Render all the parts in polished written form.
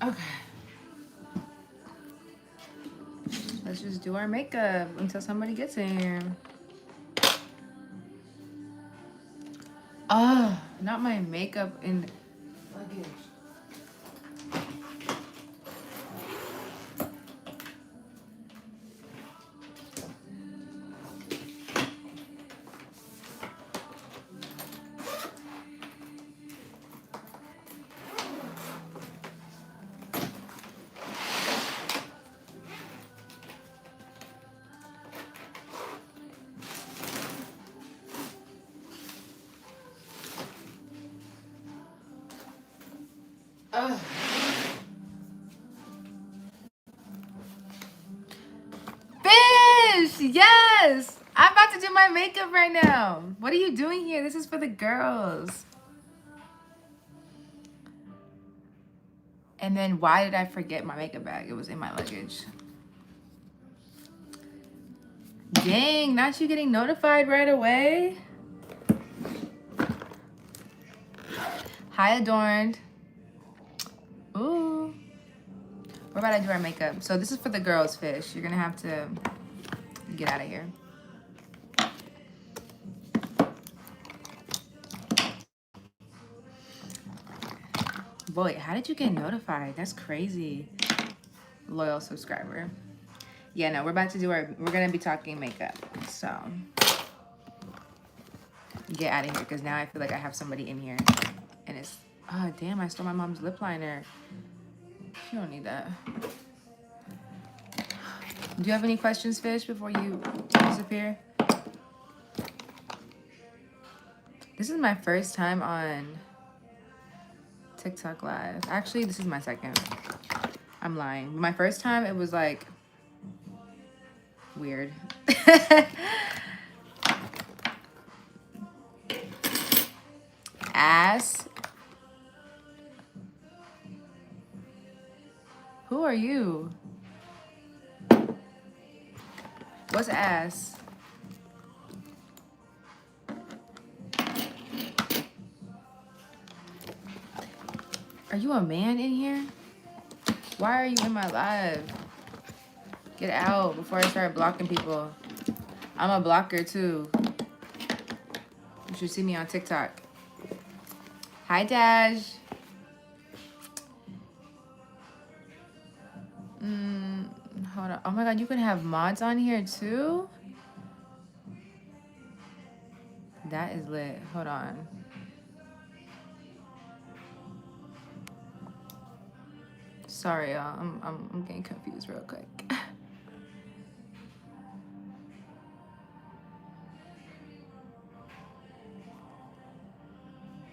Okay. Let's just do our makeup until somebody gets in here. Oh, not my makeup in luggage. Ugh. Fish! Yes! I'm about to do my makeup right now. What are you doing here? This is for the girls. And then why did I forget my makeup bag? It was in my luggage. Dang, not you getting notified right away? Hi, Adorned. Ooh. We're about to do our makeup. So this is for the girls, Fish. You're gonna have to get out of here. Boy, how did you get notified? That's crazy. Loyal subscriber. Yeah, no, we're gonna be talking makeup. So get out of here, because now I feel like I have somebody in here. And it's, oh damn, I stole my mom's lip liner. You don't need that. Do you have any questions, Fish, before you disappear? This is my first time on TikTok Live. Actually, this is my second. I'm lying. My first time, it was like weird. Ass. Who are you? What's ass? Are you a man in here? Why are you in my live? Get out before I start blocking people. I'm a blocker too. You should see me on TikTok. Hi, Dash. Hold on. Oh my God, you can have mods on here too? That is lit. Hold on. Sorry, y'all. I'm getting confused real quick.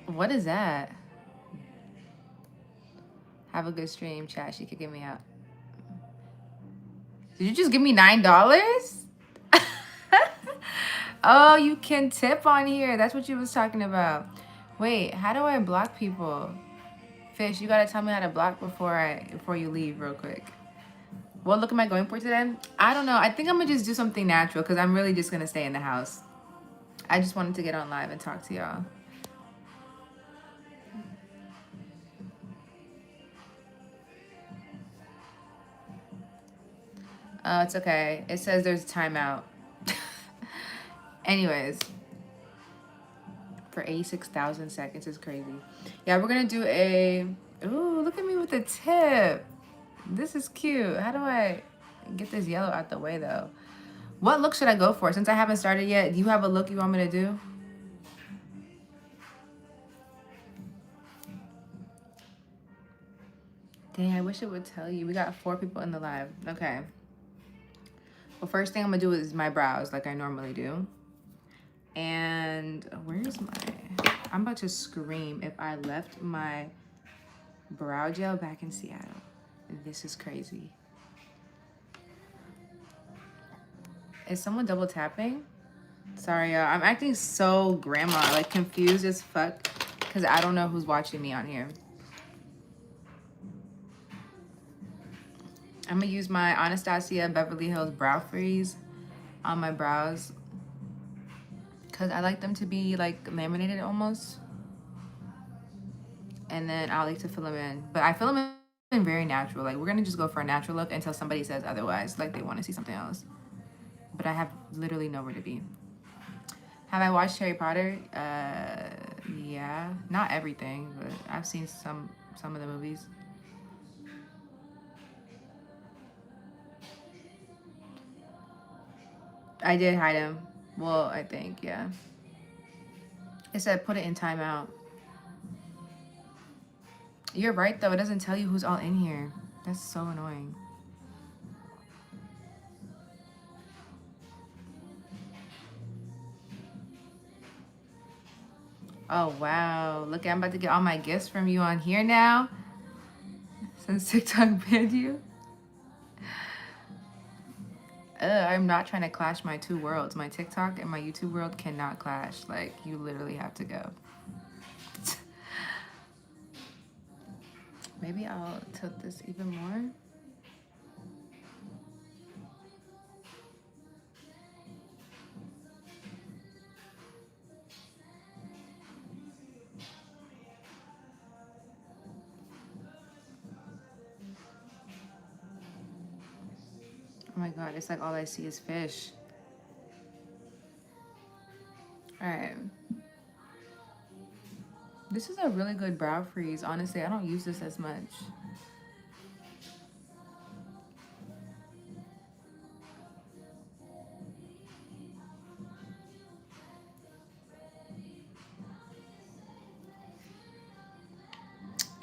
What is that? Have a good stream, chat. She could get me out. Did you just give me $9? Oh, you can tip on here. That's what you was talking about. Wait, how do I block people? Fish, you gotta tell me how to block before you leave real quick. What look am I going for today? I don't know. I think I'm gonna just do something natural, because I'm really just gonna stay in the house. I just wanted to get on live and talk to y'all. Oh, it's okay. It says there's timeout. Anyways, for 86,000 seconds is crazy. Yeah, we're gonna do a. Ooh, look at me with the tip. This is cute. How do I get this yellow out the way though? What look should I go for? Since I haven't started yet, do you have a look you want me to do? Dang, I wish it would tell you. We got 4 people in the live. Okay. Well, first thing I'm gonna do is my brows like I normally do. And where's my... I'm about to scream if I left my brow gel back in Seattle. This is crazy. Is someone double tapping? Sorry, y'all. I'm acting so grandma, like confused as fuck, because I don't know who's watching me on here. I'm gonna use my Anastasia Beverly Hills Brow Freeze on my brows, because I like them to be like laminated almost. And then I like to fill them in. But I fill them very natural. Like, we're gonna just go for a natural look until somebody says otherwise, like they want to see something else. But I have literally nowhere to be. Have I watched Harry Potter? Yeah, not everything, but I've seen some of the movies. I did hide him. Well, I think, yeah. It said put it in timeout. You're right though. It doesn't tell you who's all in here. That's so annoying. Oh wow! Look, I'm about to get all my gifts from you on here now. Since TikTok banned you. I'm not trying to clash my two worlds. My TikTok and my YouTube world cannot clash. Like, you literally have to go. Maybe I'll tilt this even more. Oh my god, it's like all I see is fish. Alright. This is a really good brow freeze. Honestly, I don't use this as much.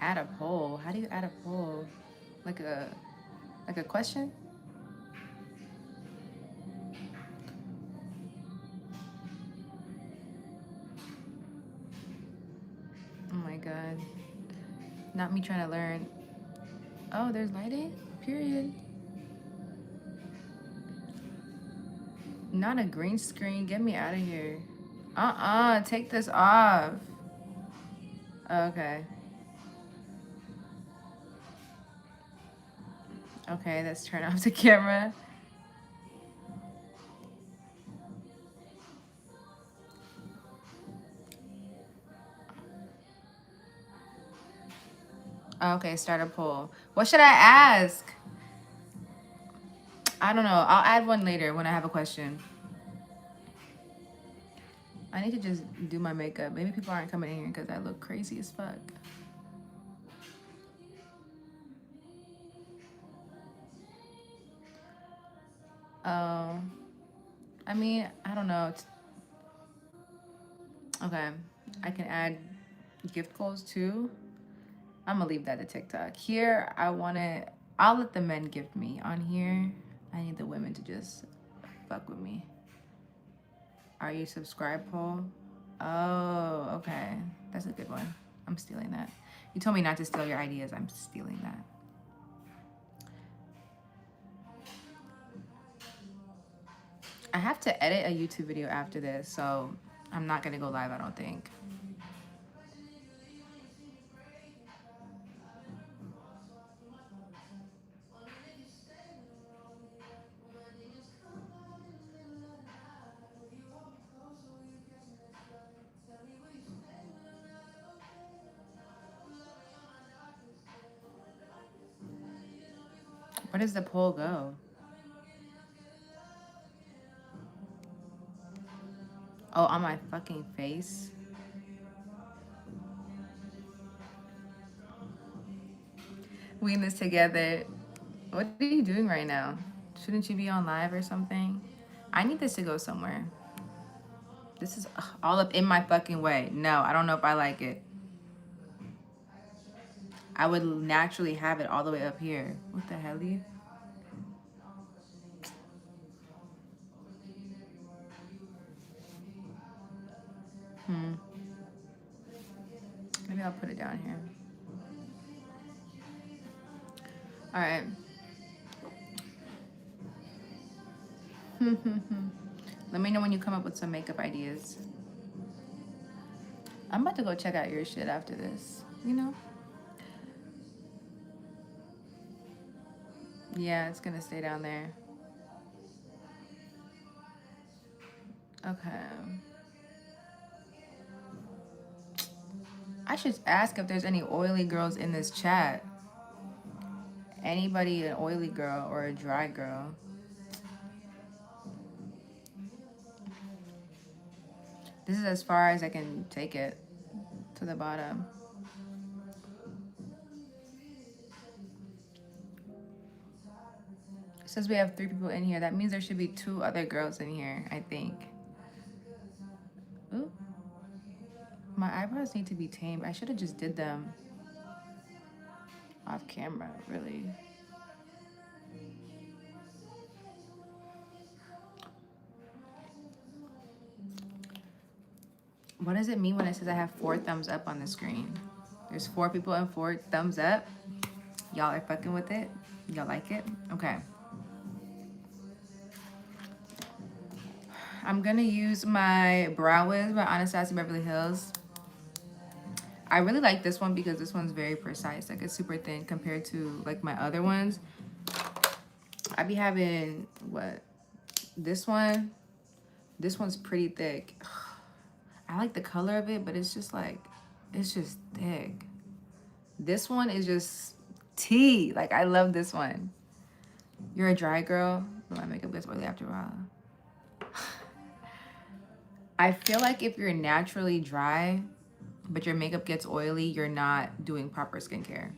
Add a poll. How do you add a poll? Like a question? Oh my god. Not me trying to learn. Oh, there's lighting? Period. Not a green screen. Get me out of here. Take this off. Okay. Okay, let's turn off the camera. Okay, start a poll. What should I ask? I don't know. I'll add one later when I have a question. I need to just do my makeup. Maybe people aren't coming in here because I look crazy as fuck. Oh. I mean, I don't know. Okay. I can add gift goals too. I'm gonna leave that to TikTok. Here, I'll let the men gift me. On here, I need the women to just fuck with me. Are you subscribed, poll? Oh, okay. That's a good one. I'm stealing that. You told me not to steal your ideas. I'm stealing that. I have to edit a YouTube video after this, so I'm not gonna go live, I don't think. Where does the poll go? Oh, on my fucking face? We in this together. What are you doing right now? Shouldn't you be on live or something? I need this to go somewhere. This is all up in my fucking way. No, I don't know if I like it. I would naturally have it all the way up here. What the hell, you? Maybe I'll put it down here. All right. Let me know when you come up with some makeup ideas. I'm about to go check out your shit after this, you know? Yeah, it's gonna stay down there. Okay. I should ask if there's any oily girls in this chat. anybody an oily girl or a dry girl. This is as far as I can take it to the bottom. It says we have 3 people in here. That means there should be 2 other girls in here, I think. Ooh. My eyebrows need to be tamed. I should have just did them off camera, really. What does it mean when it says I have 4 thumbs up on the screen? There's 4 people and 4 thumbs up. Y'all are fucking with it? Y'all like it? Okay. I'm gonna use my Brow Wiz by Anastasia Beverly Hills. I really like this one because this one's very precise. Like, it's super thin compared to like my other ones. I be having what? This one. This one's pretty thick. I like the color of it, but it's just like, it's just thick. This one is just tea. Like, I love this one. You're a dry girl, but my makeup gets oily after a while. I feel like if you're naturally dry, but your makeup gets oily, you're not doing proper skincare.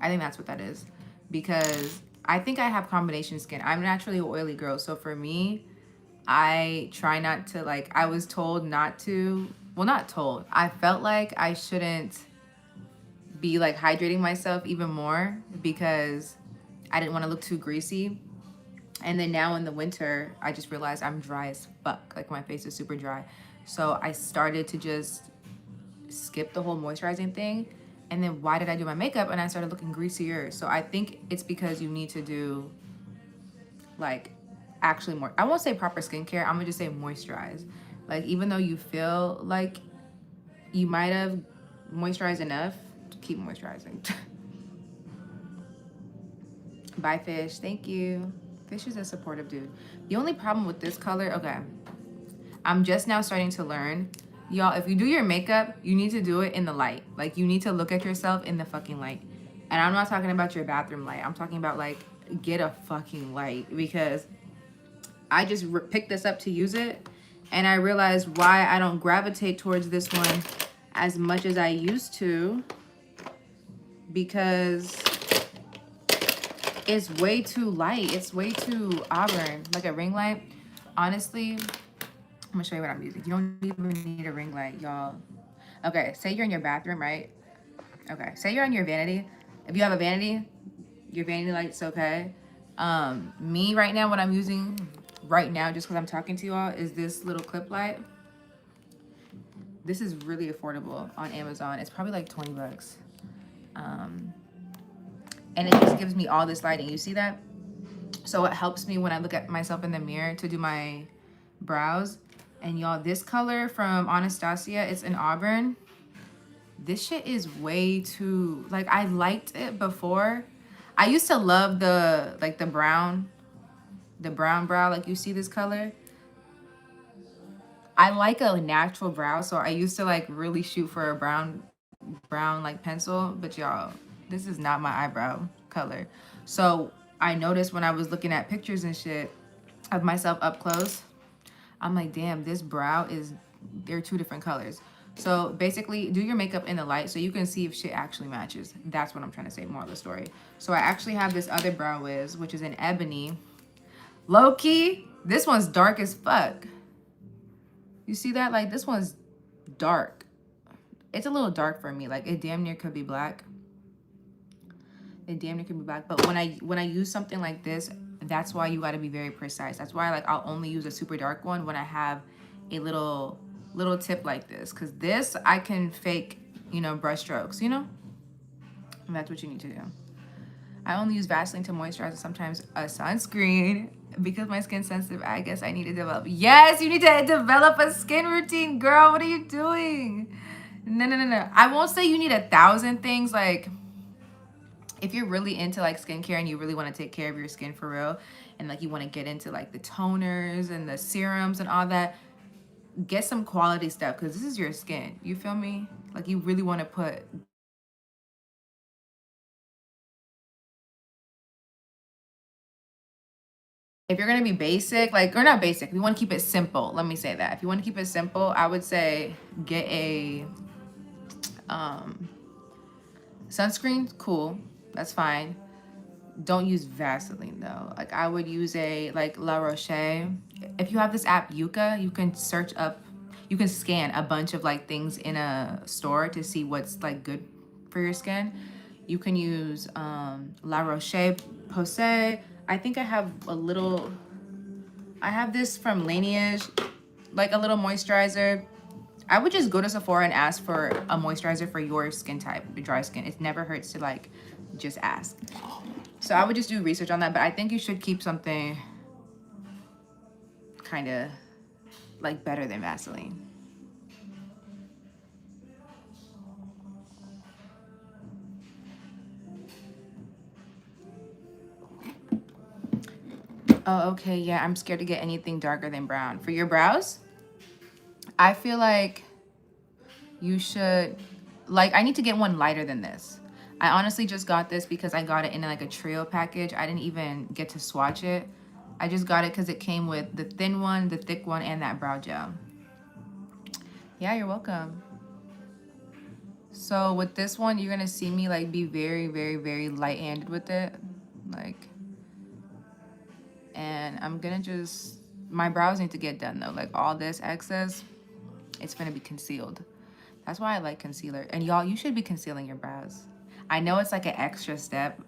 I think that's what that is. Because I think I have combination skin. I'm naturally an oily girl. So for me, I try not to, like, I was told not to, well, not told. I felt like I shouldn't be like hydrating myself even more because I didn't want to look too greasy. And then now in the winter, I just realized I'm dry as fuck. Like, my face is super dry. So I started to just skip the whole moisturizing thing. And then why did I do my makeup? And I started looking greasier. So I think it's because you need to do, like, actually more. I won't say proper skincare. I'm gonna just say moisturize. Like, even though you feel like you might have moisturized enough, keep moisturizing. Bye, Fish. Thank you. Fish is a supportive dude. The only problem with this color, okay, I'm just now starting to learn. Y'all, if you do your makeup, you need to do it in the light. Like, you need to look at yourself in the fucking light. And I'm not talking about your bathroom light. I'm talking about, like, get a fucking light. Because I just picked this up to use it. And I realized why I don't gravitate towards this one as much as I used to. Because it's way too light. It's way too auburn. Like a ring light. Honestly, I'm gonna show you what I'm using. You don't even need a ring light, y'all. Okay, say you're in your bathroom, right? Okay, say you're on your vanity. If you have a vanity, your vanity light's okay. Me right now, what I'm using right now, just because I'm talking to you all, is this little clip light. This is really affordable on Amazon. It's probably like 20 bucks. And it just gives me all this lighting. You see that? So it helps me when I look at myself in the mirror to do my brows. And y'all, this color from Anastasia, it's an auburn. This shit is way too, like, I liked it before. I used to love the, like, the brown brow. Like, you see this color? I like a natural brow, so I used to, like, really shoot for a brown like pencil. But y'all, this is not my eyebrow color. So I noticed when I was looking at pictures and shit of myself up close, I'm like, damn, this brow is, they're 2 different colors. So basically, do your makeup in the light so you can see if shit actually matches. That's what I'm trying to say, more of the story. So I actually have this other Brow Wiz, which is in ebony. Low key, this one's dark as fuck. You see that? Like, this one's dark. It's a little dark for me. Like, it damn near could be black. It damn near could be black. But when I use something like this, that's why you got to be very precise. That's why, like, I'll only use a super dark one when I have a little tip like this. Because this, I can fake, you know, brush strokes, you know? And that's what you need to do. I only use Vaseline to moisturize and sometimes a sunscreen. Because my skin's sensitive, I guess I need to develop. Yes, you need to develop a skin routine, girl. What are you doing? No. I won't say you need 1,000 things. Like, if you're really into, like, skincare and you really want to take care of your skin for real, and, like, you want to get into, like, the toners and the serums and all that, get some quality stuff because this is your skin. You feel me? Like, you really want to put If you're gonna be basic, like, or not basic, if you want to keep it simple, let me say that. If you want to keep it simple, I would say get a sunscreen. Cool, that's fine. Don't use Vaseline though. Like, I would use a like La Roche. If you have this app Yuka, you can search up, you can scan a bunch of like things in a store to see what's like good for your skin. You can use La Roche Posay. I think I have a little, I have this from Laneige, like a little moisturizer. I would just go to Sephora and ask for a moisturizer for your skin type, dry skin. It never hurts to like just ask. So I would just do research on that, but I think you should keep something kind of like better than Vaseline. Oh, okay, yeah, I'm scared to get anything darker than brown. For your brows, I feel like you should, like, I need to get one lighter than this. I honestly just got this because I got it in like a trio package. I didn't even get to swatch it. I just got it because it came with the thin one, the thick one, and that brow gel. Yeah, you're welcome. So with this one, you're gonna see me like be very, very, very light-handed with it. Like, and I'm gonna just, my brows need to get done though. Like all this excess, it's gonna be concealed. That's why I like concealer. And y'all, you should be concealing your brows. I know it's like an extra step.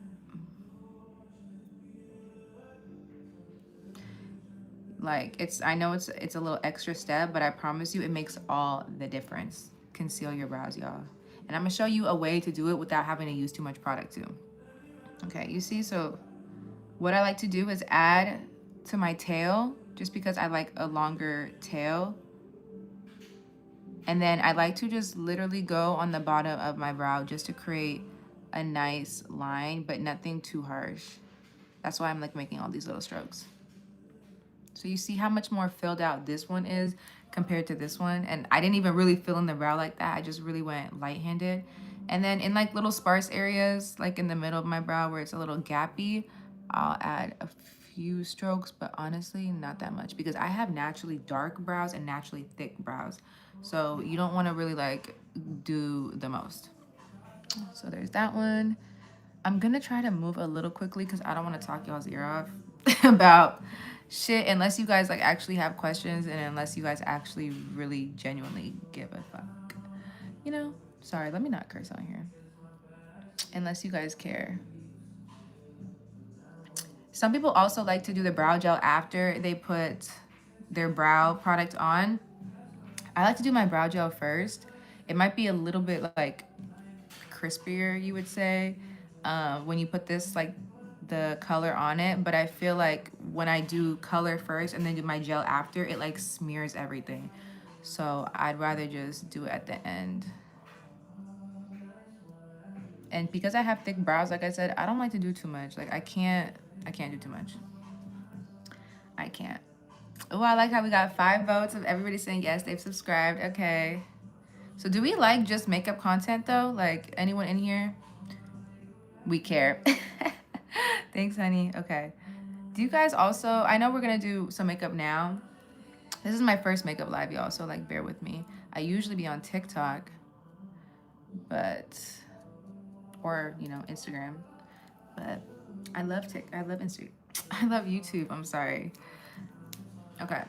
Like I know it's a little extra step, but I promise you it makes all the difference. Conceal your brows, y'all. And I'm gonna show you a way to do it without having to use too much product too. Okay, you see, so what I like to do is add to my tail, just because I like a longer tail. And then I like to just literally go on the bottom of my brow just to create a nice line, but nothing too harsh. That's why I'm like making all these little strokes. So you see how much more filled out this one is compared to this one. And I didn't even really fill in the brow like that. I just really went light-handed. And then in like little sparse areas, like in the middle of my brow where it's a little gappy, I'll add a few strokes, but honestly, not that much because I have naturally dark brows and naturally thick brows. So you don't want to really like do the most. So there's that one. I'm gonna try to move a little quickly because I don't want to talk y'all's ear off about shit unless you guys like actually have questions and unless you guys actually really genuinely give a fuck. You know? Sorry, let me not curse on here. Unless you guys care. Some people also like to do the brow gel after they put their brow product on. I like to do my brow gel first. It might be a little bit like crispier, you would say, when you put this like the color on it, but I feel like when I do color first and then do my gel after, it like smears everything. So I'd rather just do it at the end. And because I have thick brows, like I said, I don't like to do too much. Like I can't do too much. I can't. Oh, I like how we got 5 votes of everybody saying yes, they've subscribed. Okay. So do we like just makeup content though? Like anyone in here? We care. Thanks, honey. Okay. Do you guys also, I know we're gonna do some makeup now. This is my first makeup live, y'all, so like bear with me. I usually be on TikTok, but, or, you know, Instagram, but I love Instagram. I love YouTube, I'm sorry. Okay.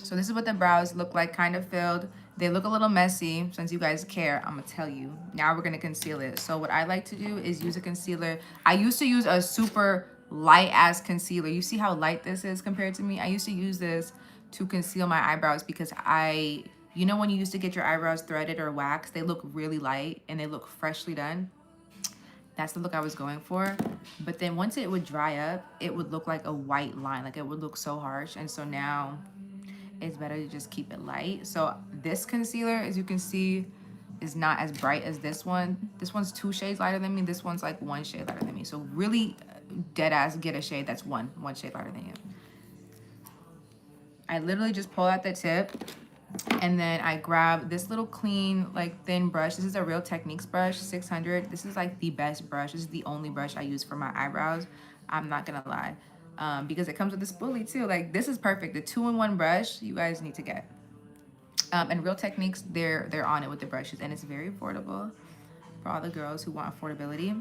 So this is what the brows look like, kind of filled. They look a little messy. Since you guys care, I'm gonna tell you. Now we're gonna conceal it. So what I like to do is use a concealer. I used to use a super light ass concealer. You see how light this is compared to me? I used to use this to conceal my eyebrows because you know when you used to get your eyebrows threaded or waxed, they look really light and they look freshly done. That's the look I was going for. But then once it would dry up, it would look like a white line. Like it would look so harsh. And so now it's better to just keep it light. So this concealer, as you can see, is not as bright as this one. This one's 2 shades lighter than me. This one's like 1 shade lighter than me. So really dead ass get a shade that's one shade lighter than you. I literally just pull out the tip and then I grab this little clean, like thin brush. This is a Real Techniques brush, 600. This is like the best brush. This is the only brush I use for my eyebrows. I'm not gonna lie. because it comes with a spoolie too. Like this is perfect. The 2-in-1 brush you guys need to get. And Real Techniques, they're on it with the brushes, and it's very affordable for all the girls who want affordability.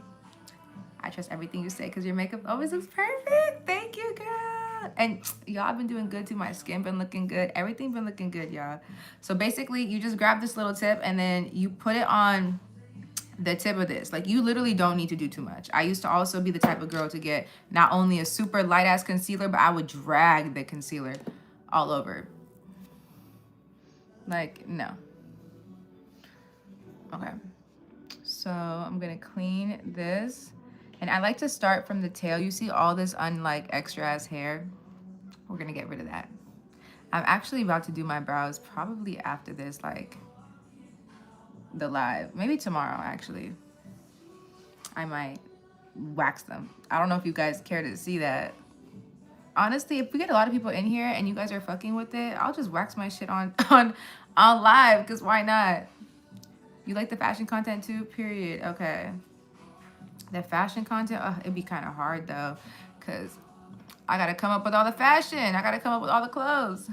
I trust everything you say because your makeup always looks perfect. Thank you, girl. And y'all been doing good too. My skin been looking good. Everything been looking good, y'all. So basically, you just grab this little tip and then you put it on the tip of this. Like, you literally don't need to do too much. I used to also be the type of girl to get not only a super light ass concealer, but I would drag the concealer all over. Like, no. Okay. So I'm gonna clean this. And I like to start from the tail. You see all this extra ass hair? We're gonna get rid of that. I'm actually about to do my brows probably after this, like the live. Maybe tomorrow, actually. I might wax them. I don't know if you guys care to see that. Honestly, if we get a lot of people in here and you guys are fucking with it, I'll just wax my shit on live, because why not? You like the fashion content too? Period. Okay. The fashion content, it'd be kind of hard though, because I gotta come up with all the fashion. I gotta come up with all the clothes.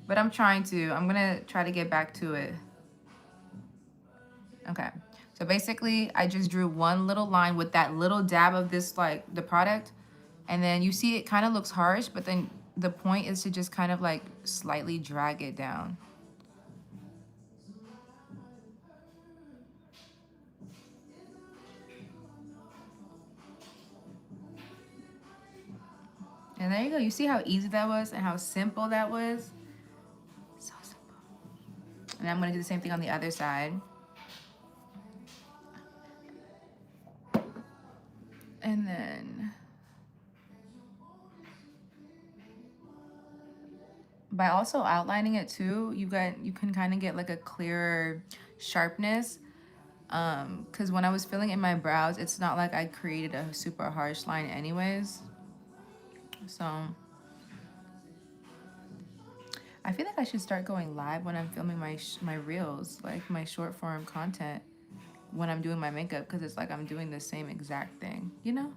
But I'm trying to. I'm gonna try to get back to it. Okay. So basically, I just drew one little line with that little dab of this, like, the product. And then you see it kind of looks harsh, but then the point is to just kind of, like, slightly drag it down. And there you go. You see how easy that was and how simple that was? So simple. And I'm going to do the same thing on the other side. And then by also outlining it too, you can kind of get like a clearer sharpness. Because when I was filling in my brows, it's not like I created a super harsh line anyways. So I feel like I should start going live when I'm filming my reels, like my short form content, when I'm doing my makeup, because it's like I'm doing the same exact thing, you know?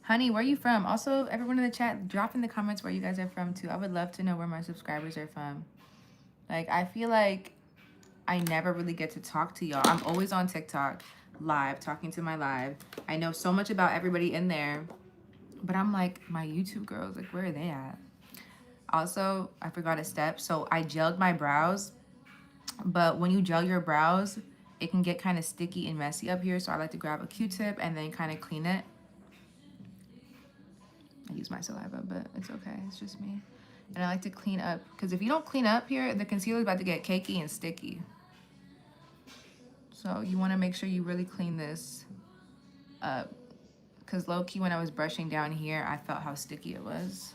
Honey, where are you from? Also, everyone in the chat, drop in the comments where you guys are from too. I would love to know where my subscribers are from. Like, I feel like I never really get to talk to y'all. I'm always on TikTok live, talking to my live. I know so much about everybody in there, but I'm like, my YouTube girls, like, where are they at? Also, I forgot a step. So I gelled my brows, but when you gel your brows, it can get kind of sticky and messy up here. So I like to grab a Q-tip and then kind of clean it. I use my saliva, but it's okay. It's just me. And I like to clean up, because if you don't clean up here, the concealer is about to get cakey and sticky. So you want to make sure you really clean this up, because low-key when I was brushing down here, I felt how sticky it was.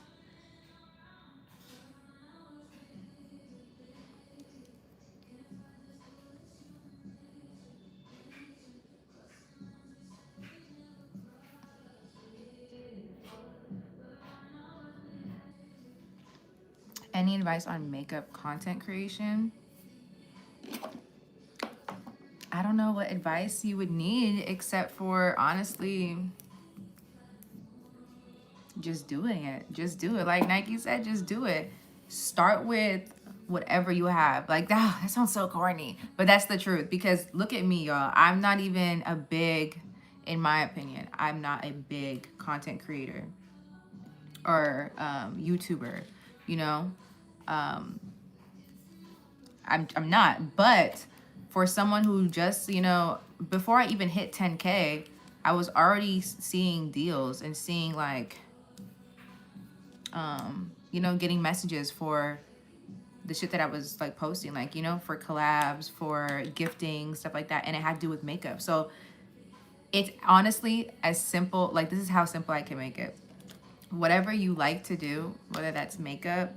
Any advice on makeup content creation? I don't know what advice you would need, except for, honestly, just doing it. Just do it. Like Nike said, just do it. Start with whatever you have. Like, that sounds so corny, but that's the truth. Because look at me, y'all. I'm not even a big, in my opinion, I'm not a big content creator or YouTuber, you know? I'm not. But for someone who just, you know, before I even hit 10K, I was already seeing deals and seeing, like, you know, getting messages for the shit that I was, like, posting, like, you know, for collabs, for gifting, stuff like that. And it had to do with makeup. So it's honestly as simple, like, this is how simple I can make it. Whatever you like to do, whether that's makeup,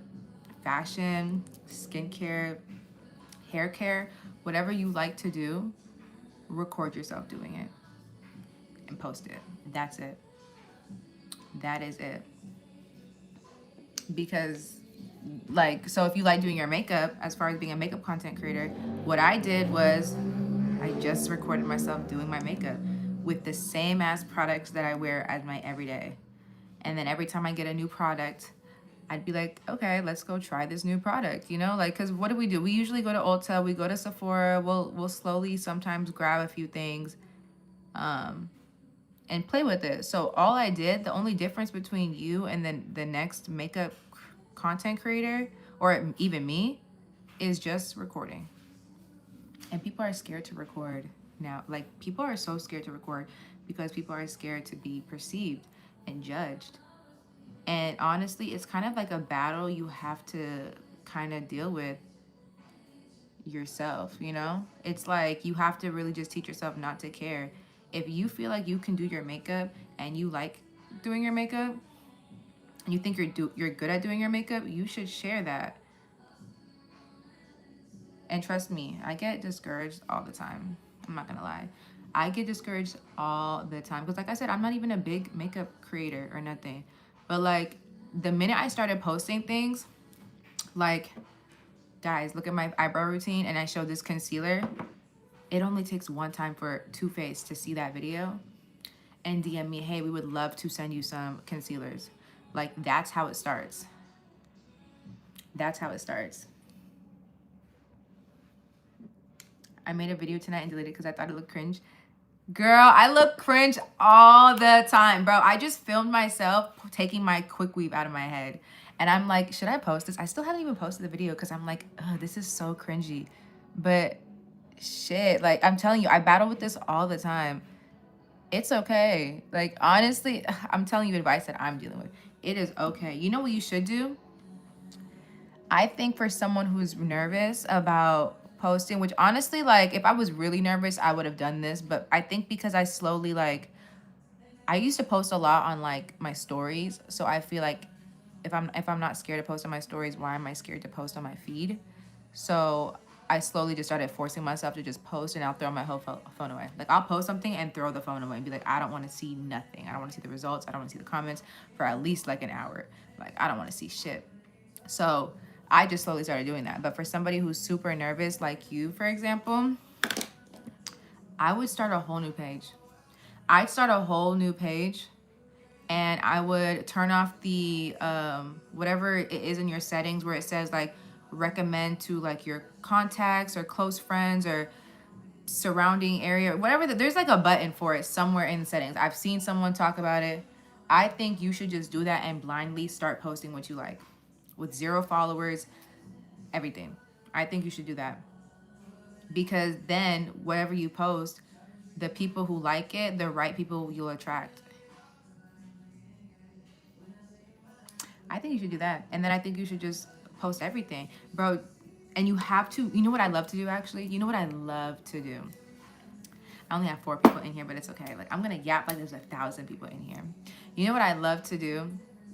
fashion, skincare, hair care, whatever you like to do, record yourself doing it and post it. That's it. That is it. because like, so if you like doing your makeup, as far as being a makeup content creator, what I did was I just recorded myself doing my makeup with the same ass products that I wear as my everyday. And then every time I get a new product, I'd be like, okay, let's go try this new product, you know? Like, cause what do? We usually go to Ulta, we go to Sephora, we'll slowly sometimes grab a few things, and play with it. So all I did, the only difference between you and then the next makeup content creator, or even me, is just recording. And people are scared to record now. Like, people are so scared to record because people are scared to be perceived and judged. And honestly, it's kind of like a battle you have to kind of deal with yourself, you know? It's like you have to really just teach yourself not to care. If you feel like you can do your makeup and you like doing your makeup, and you think you're good at doing your makeup, you should share that. And trust me, I get discouraged all the time. I'm not gonna lie. I get discouraged all the time. Because like I said, I'm not even a big makeup creator or nothing. But like the minute I started posting things, like, guys, look at my eyebrow routine and I show this concealer. It only takes one time for Too Faced to see that video and DM me, hey, we would love to send you some concealers. Like, that's how it starts. That's how it starts. I made a video tonight and deleted it because I thought it looked cringe. Girl, I look cringe all the time, bro. I just filmed myself taking my quick weave out of my head. And I'm like, should I post this? I still haven't even posted the video because I'm like, oh, this is so cringy. But shit, like, I'm telling you, I battle with this all the time. It's okay. Like, honestly, I'm telling you advice that I'm dealing with. It is okay. You know what you should do? I think for someone who's nervous about posting, which honestly, like, if I was really nervous, I would have done this. But I think because I slowly, like, I used to post a lot on like my stories. So I feel like if I'm not scared to post on my stories, why am I scared to post on my feed? So I slowly just started forcing myself to just post, and I'll throw my whole phone away. Like, I'll post something and throw the phone away and be like, I don't want to see nothing. I don't want to see the results. I don't want to see the comments for at least like an hour. Like, I don't want to see shit. So I just slowly started doing that. But for somebody who's super nervous, like you, for example, I would start a whole new page. I'd start a whole new page and I would turn off the whatever it is in your settings where it says like recommend to like your contacts or close friends or surrounding area, whatever. There's like a button for it somewhere in the settings. I've seen someone talk about it. I think you should just do that and blindly start posting what you like with 0 followers, everything. I think you should do that because then whatever you post, the people who like it, the right people you'll attract. I think you should do that. And then I think you should just post everything, bro. And you have to, you know what I love to do actually? You know what I love to do? I only have 4 people in here, but it's okay. Like, I'm gonna yap like there's 1,000 people in here. You know what I love to do?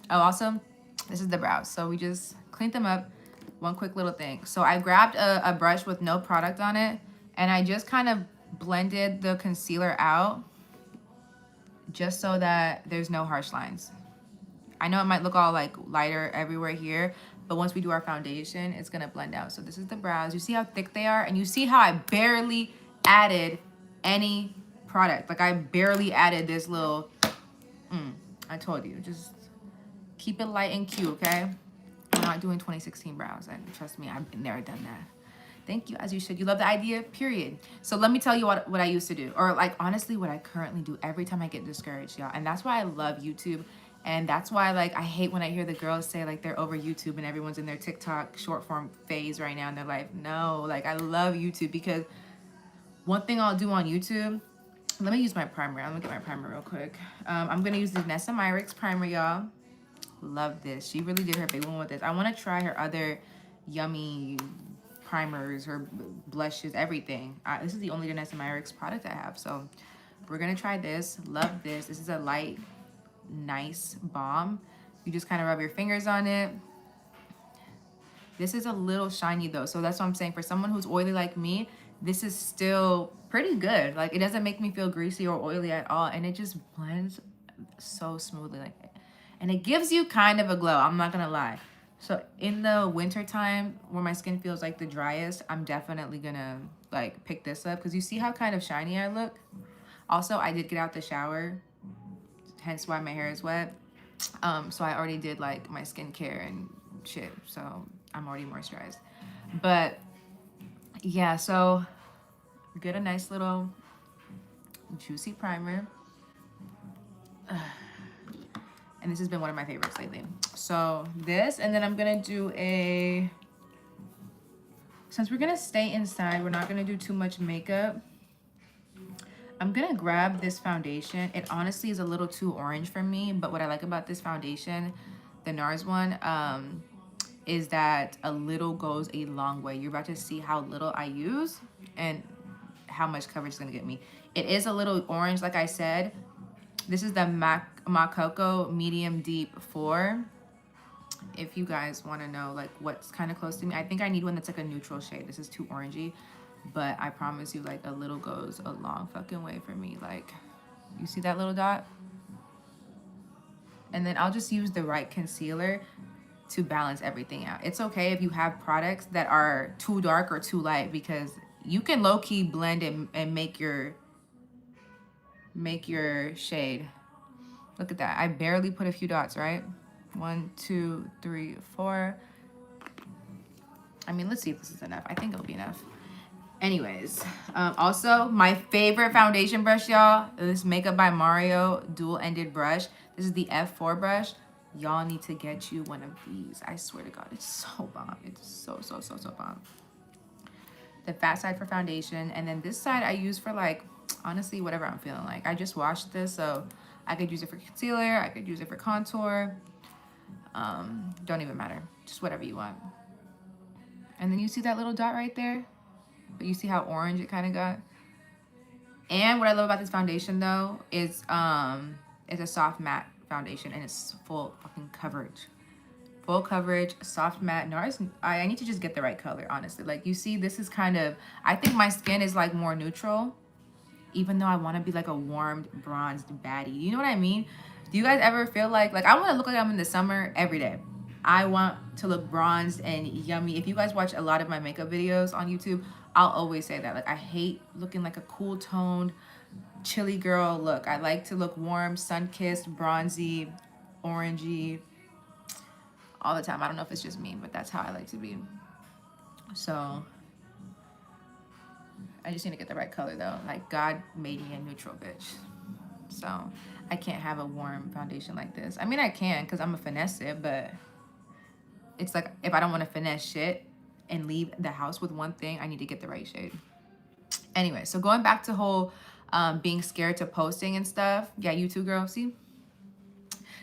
Oh, also, this is the brows. So we just cleaned them up. One quick little thing. So I grabbed a brush with no product on it, and I just kind of blended the concealer out just so that there's no harsh lines. I know it might look all like lighter everywhere here, but once we do our foundation, it's gonna blend out. So this is the brows. You see how thick they are? And you see how I barely added any product. Like, I barely added this little, I told you, just keep it light and cute, okay? I'm not doing 2016 brows. And trust me, I've been there, done that. Thank you, as you should. You love the idea, period. So let me tell you what I used to do. Or like, honestly, what I currently do every time I get discouraged, y'all. And that's why I love YouTube. And that's why, like, I hate when I hear the girls say, like, they're over YouTube and everyone's in their TikTok short form phase right now in their life. No, like, I love YouTube because one thing I'll do on YouTube, let me use my primer. I'm gonna get my primer real quick. I'm gonna use the Nessa Myricks primer, y'all. Love this. She really did her big one with this. I want to try her other yummy primers, her blushes, everything. This is the only Nessa Myricks product I have. So we're gonna try this. Love this. This is a light, nice balm. You just kind of rub your fingers on it. This is a little shiny though, so that's what I'm saying. For someone who's oily like me, this is still pretty good. Like, it doesn't make me feel greasy or oily at all, and it just blends so smoothly. Like, And it gives you kind of a glow, I'm not gonna lie. So in the winter time where my skin feels like the driest, I'm definitely gonna like pick this up because you see how kind of shiny I look. Also, I did get out the shower, hence why my hair is wet. So I already did like my skincare and shit, so I'm already moisturized. But yeah, so get a nice little juicy primer. And this has been one of my favorites lately. So this, and then I'm gonna do a, since we're gonna stay inside, we're not gonna do too much makeup. I'm gonna grab this foundation. It honestly is a little too orange for me, but what I like about this foundation, the NARS one, is that a little goes a long way. You're about to see how little I use and how much coverage it's gonna get me. It is a little orange, like I said. This is the Makoko Medium Deep 4. If you guys want to know like what's kind of close to me, I think I need one that's like a neutral shade. This is too orangey, but I promise you, like, a little goes a long fucking way for me. Like, you see that little dot? And then I'll just use the right concealer to balance everything out. It's okay if you have products that are too dark or too light, because you can low-key blend it and make your shade. Look at that. I barely put a few dots, right? 1, 2, 3, 4. I mean, let's see if this is enough. I think it'll be enough. Anyways, also my favorite foundation brush, y'all, this Makeup by Mario dual-ended brush. This is the F4 brush. Y'all need to get you one of these. I swear to God, it's so bomb. It's so bomb. The fat side for foundation, and then this side I use for, like, honestly, whatever I'm feeling like. I just washed this, so I could use it for concealer, I could use it for contour. Don't even matter. Just whatever you want. And then you see that little dot right there? But you see how orange it kind of got? And what I love about this foundation, though, is it's a soft matte foundation, and it's full fucking coverage. Full coverage, soft matte. NARS, I need to just get the right color, honestly. Like, you see, this is kind of, I think my skin is, like, more neutral, even though I want to be, like, a warmed, bronzed baddie. You know what I mean? Do you guys ever feel like I want to look like I'm in the summer every day? I want to look bronzed and yummy. If you guys watch a lot of my makeup videos on YouTube, I'll always say that. Like, I hate looking like a cool toned, chilly girl look. I like to look warm, sun-kissed, bronzy, orangey all the time. I don't know if it's just me, but that's how I like to be. So I just need to get the right color, though. Like, God made me a neutral bitch. So I can't have a warm foundation like this. I mean, I can, because I'm a finesse it, but it's like, if I don't want to finesse shit and leave the house with one thing, I need to get the right shade. Anyway, so going back to whole being scared to posting and stuff. Yeah, you too, girl. See?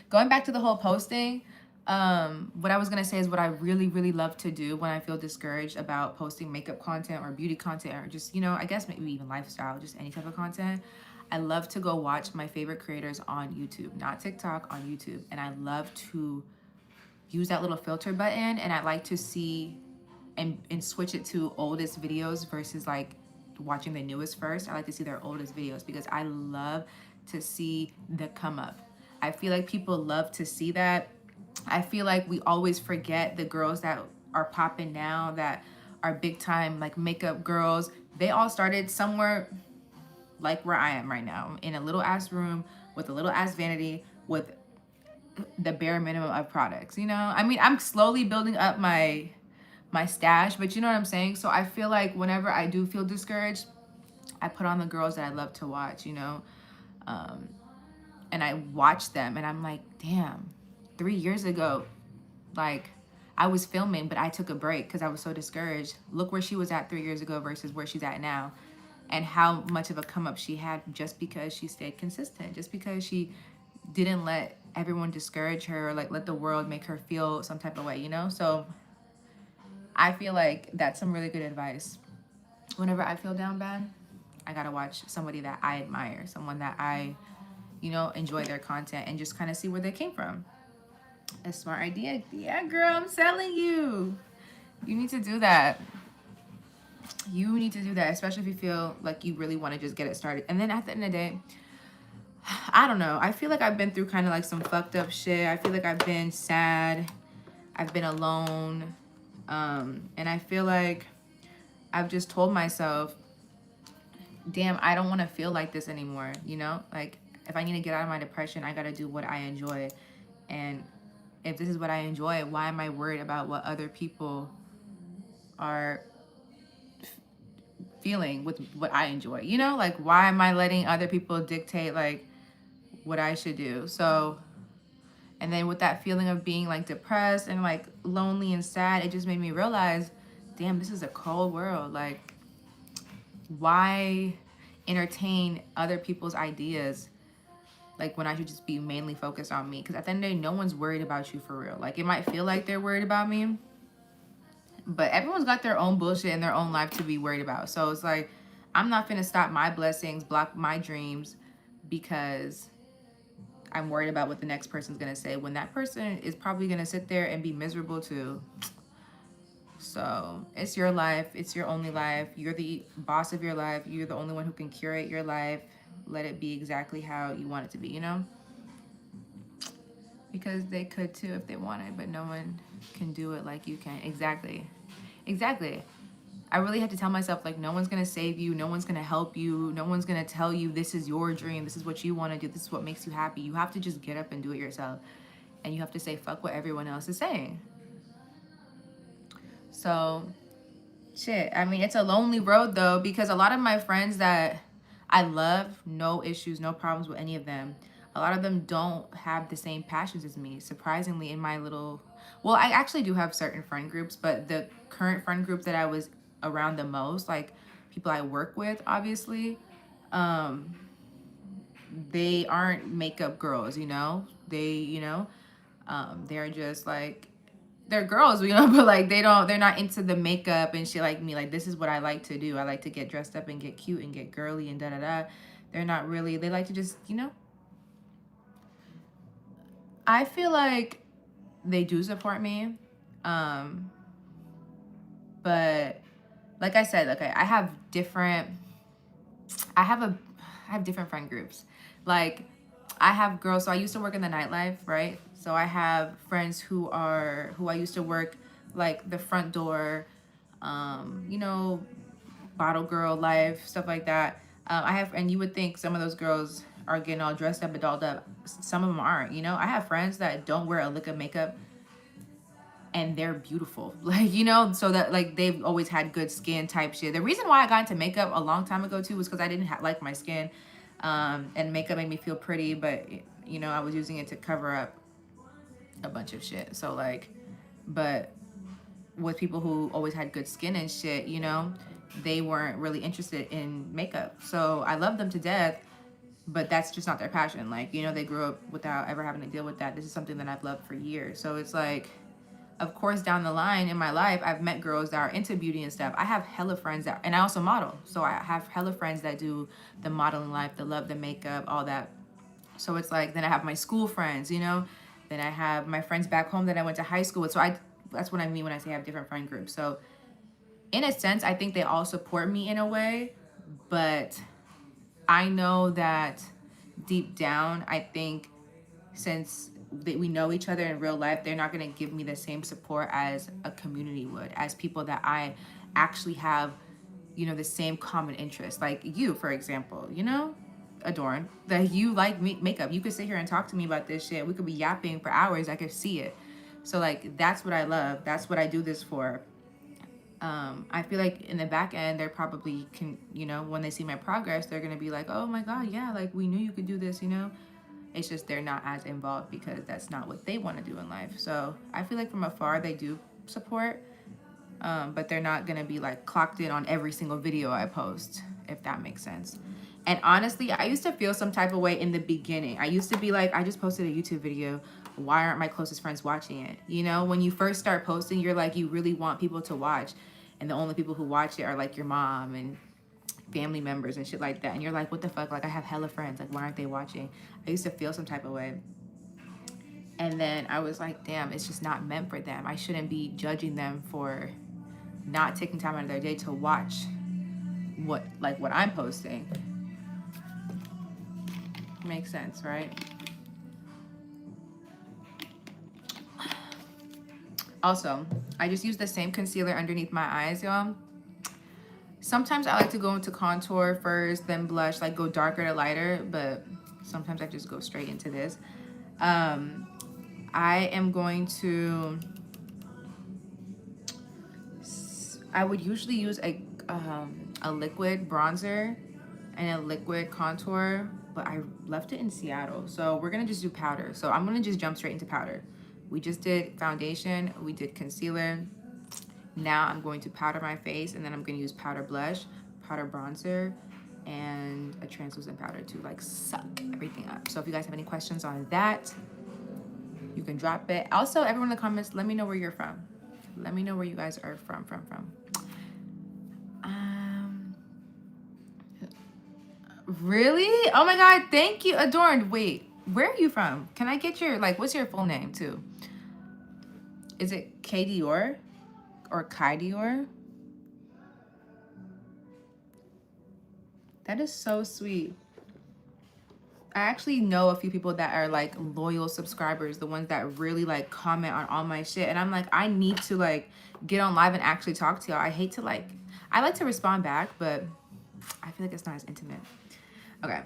Going back to the whole posting, what I was going to say is what I really, really love to do when I feel discouraged about posting makeup content or beauty content, or just, you know, I guess maybe even lifestyle, just any type of content. I love to go watch my favorite creators on YouTube, not TikTok, on YouTube. And I love to use that little filter button, and I like to see and switch it to oldest videos versus like watching the newest first. I like to see their oldest videos because I love to see the come up. I feel like people love to see that. I feel like we always forget the girls that are popping now, that are big time like makeup girls. They all started somewhere like where I am right now, in a little ass room with a little ass vanity with the bare minimum of products, you know? I mean, I'm slowly building up my stash, but you know what I'm saying? So I feel like whenever I do feel discouraged, I put on the girls that I love to watch, you know? And I watch them and I'm like, damn, 3 years ago, like, I was filming, but I took a break because I was so discouraged. Look where she was at 3 years ago versus where she's at now, and how much of a come up she had just because she stayed consistent, just because she didn't let everyone discourage her or like let the world make her feel some type of way, you know? So I feel like that's some really good advice. Whenever I feel down bad, I gotta watch somebody that I admire, someone that I, you know, enjoy their content, and just kind of see where they came from. A smart idea. Yeah, girl, I'm selling you. You need to do that. You need to do that, especially if you feel like you really want to just get it started. And then at the end of the day, I don't know. I feel like I've been through kind of like some fucked up shit. I feel like I've been sad. I've been alone. And I feel like I've just told myself, damn, I don't want to feel like this anymore. You know, like if I need to get out of my depression, I got to do what I enjoy. And if this is what I enjoy, why am I worried about what other people are feeling with what I enjoy? You know, like why am I letting other people dictate like what I should do? So, and then with that feeling of being like depressed and like lonely and sad, it just made me realize, damn, this is a cold world. Like, why entertain other people's ideas? Like when I should just be mainly focused on me. Because at the end of the day, no one's worried about you for real. Like it might feel like they're worried about me, but everyone's got their own bullshit in their own life to be worried about. So it's like, I'm not finna stop my blessings, block my dreams because I'm worried about what the next person's gonna say when that person is probably gonna sit there and be miserable too. So it's your life. It's your only life. You're the boss of your life. You're the only one who can curate your life. Let it be exactly how you want it to be, you know? Because they could too if they wanted, but no one can do it like you can. Exactly. Exactly. I really had to tell myself, like, no one's gonna save you, no one's gonna help you, no one's gonna tell you this is your dream, this is what you want to do, this is what makes you happy. You have to just get up and do it yourself. And you have to say fuck what everyone else is saying. So shit, I mean, it's a lonely road though, because a lot of my friends that I love, no issues, no problems with any of them, a lot of them don't have the same passions as me. Surprisingly, in my little, well, I actually do have certain friend groups, but the current friend group that I was around the most, like people I work with, obviously, um, they aren't makeup girls, you know? They're just like, they're girls, you know, but like they're not into the makeup and shit like me. Like this is what I like to do. I like to get dressed up and get cute and get girly and da da da. They're not really, they like to just, you know. I feel like they do support me. Um, but like I said, okay, I have different friend groups. Like I have girls, so I used to work in the nightlife, right? So I have friends who I used to work like the front door, you know, bottle girl life, stuff like that. And you would think some of those girls are getting all dressed up and dolled up. Some of them aren't, you know. I have friends that don't wear a lick of makeup and they're beautiful. Like, you know, so that like they've always had good skin type shit. The reason why I got into makeup a long time ago too was because I didn't like my skin. And makeup made me feel pretty, but you know, I was using it to cover up a bunch of shit. So like, but with people who always had good skin and shit, you know, they weren't really interested in makeup. So I love them to death, but that's just not their passion. Like, you know, they grew up without ever having to deal with that. This is something that I've loved for years. So it's like, of course, down the line in my life, I've met girls that are into beauty and stuff. I have hella friends that, and I also model. So I have hella friends that do the modeling life, that love the makeup, all that. So it's like, then I have my school friends, you know, then I have my friends back home that I went to high school with. So that's what I mean when I say I have different friend groups. So in a sense, I think they all support me in a way, but I know that deep down, I think since we know each other in real life, they're not going to give me the same support as a community would, as people that I actually have, you know, the same common interest. Like you, for example, you know, Adorn, that you like makeup. You could sit here and talk to me about this shit. We could be yapping for hours. I could see it. So like, that's what I love. That's what I do this for. I feel like in the back end, they're probably can, you know, when they see my progress, they're going to be like, oh my God, yeah, like we knew you could do this, you know. It's just they're not as involved because that's not what they want to do in life. So I feel like from afar they do support, but they're not going to be like clocked in on every single video I post, if that makes sense. And honestly, I used to feel some type of way in the beginning. I used to be like, I just posted a YouTube video. Why aren't my closest friends watching it? You know, when you first start posting, you're like, you really want people to watch. And the only people who watch it are like your mom and family members and shit like that. And you're like, what the fuck? Like, I have hella friends. Like, why aren't they watching? I used to feel some type of way. And then I was like, damn, it's just not meant for them. I shouldn't be judging them for not taking time out of their day to watch what I'm posting. Makes sense, right? Also, I just use the same concealer underneath my eyes, y'all. Sometimes I like to go into contour first, then blush, like go darker to lighter, but sometimes I just go straight into this. I am going to, I would usually use a liquid bronzer and a liquid contour, but I left it in Seattle. So we're gonna just do powder. So I'm gonna just jump straight into powder. We just did foundation, we did concealer. Now I'm going to powder my face, and then I'm gonna use powder blush, powder bronzer, and a translucent powder to like suck everything up. So if you guys have any questions on that, you can drop it. Also, everyone in the comments, let me know where you're from. Let me know where you guys are from. Really? Oh my God, thank you, Adorned. Wait, where are you from? Can I get your, like, what's your full name too? Is it K Dior or Kai Dior? That is so sweet. I actually know a few people that are like loyal subscribers, the ones that really like comment on all my shit. And I'm like, I need to like get on live and actually talk to y'all. I hate to like, I like to respond back, but I feel like it's not as intimate. Okay.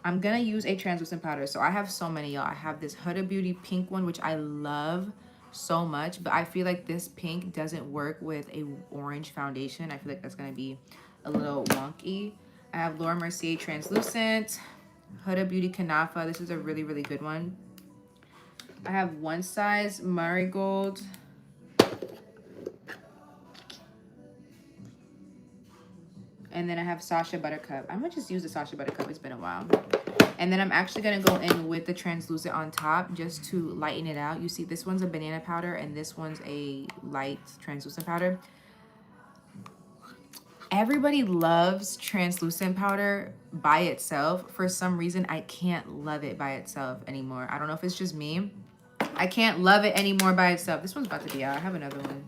I'm gonna use a translucent powder. So I have so many, y'all. I have this Huda Beauty pink one, which I love so much, but I feel like this pink doesn't work with a orange foundation. I feel like that's gonna be a little wonky. I have Laura Mercier translucent, Huda Beauty Kanafa. This is a really, really good one. I have One Size Marigold. And then I have Sacha Buttercup. I'm gonna just use the Sacha Buttercup. It's been a while. And then I'm actually gonna go in with the translucent on top just to lighten it out. You see, this one's a banana powder and this one's a light translucent powder. Everybody loves translucent powder by itself. For some reason, I can't love it by itself anymore. I don't know if it's just me. I can't love it anymore by itself. This one's about to be out. I have another one.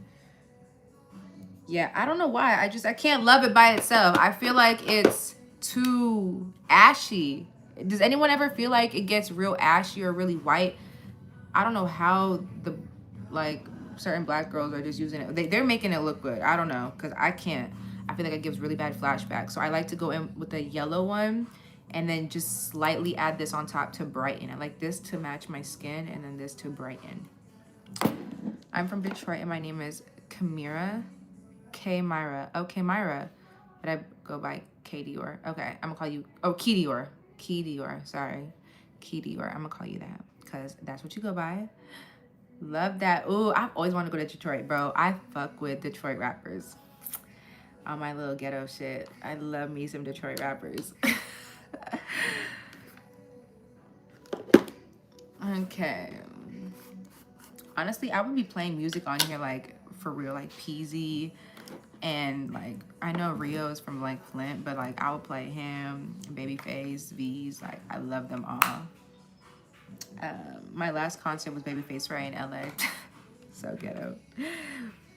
Yeah, I don't know why. I can't love it by itself. I feel like it's too ashy. Does anyone ever feel like it gets real ashy or really white? I don't know how the, like, certain black girls are just using it. They're making it look good. I don't know, because I can't. I feel like it gives really bad flashbacks. So I like to go in with a yellow one and then just slightly add this on top to brighten. I like this to match my skin and then this to brighten. I'm from Detroit and my name is Kamira. K Myra. Okay, Myra. But I go by K Dior. Okay, I'm gonna call you, oh, Key Dior. Key Dior, sorry. Key Dior. I'm gonna call you that because that's what you go by. Love that. Ooh, I've always wanted to go to Detroit, bro. I fuck with Detroit rappers. On my little ghetto shit. I love me some Detroit rappers. Okay. Honestly, I would be playing music on here like for real, like Peasy. And like, I know Rio's from like Flint, but like I would play him, Babyface, V's, like I love them all. My last concert was Babyface right in LA. So ghetto.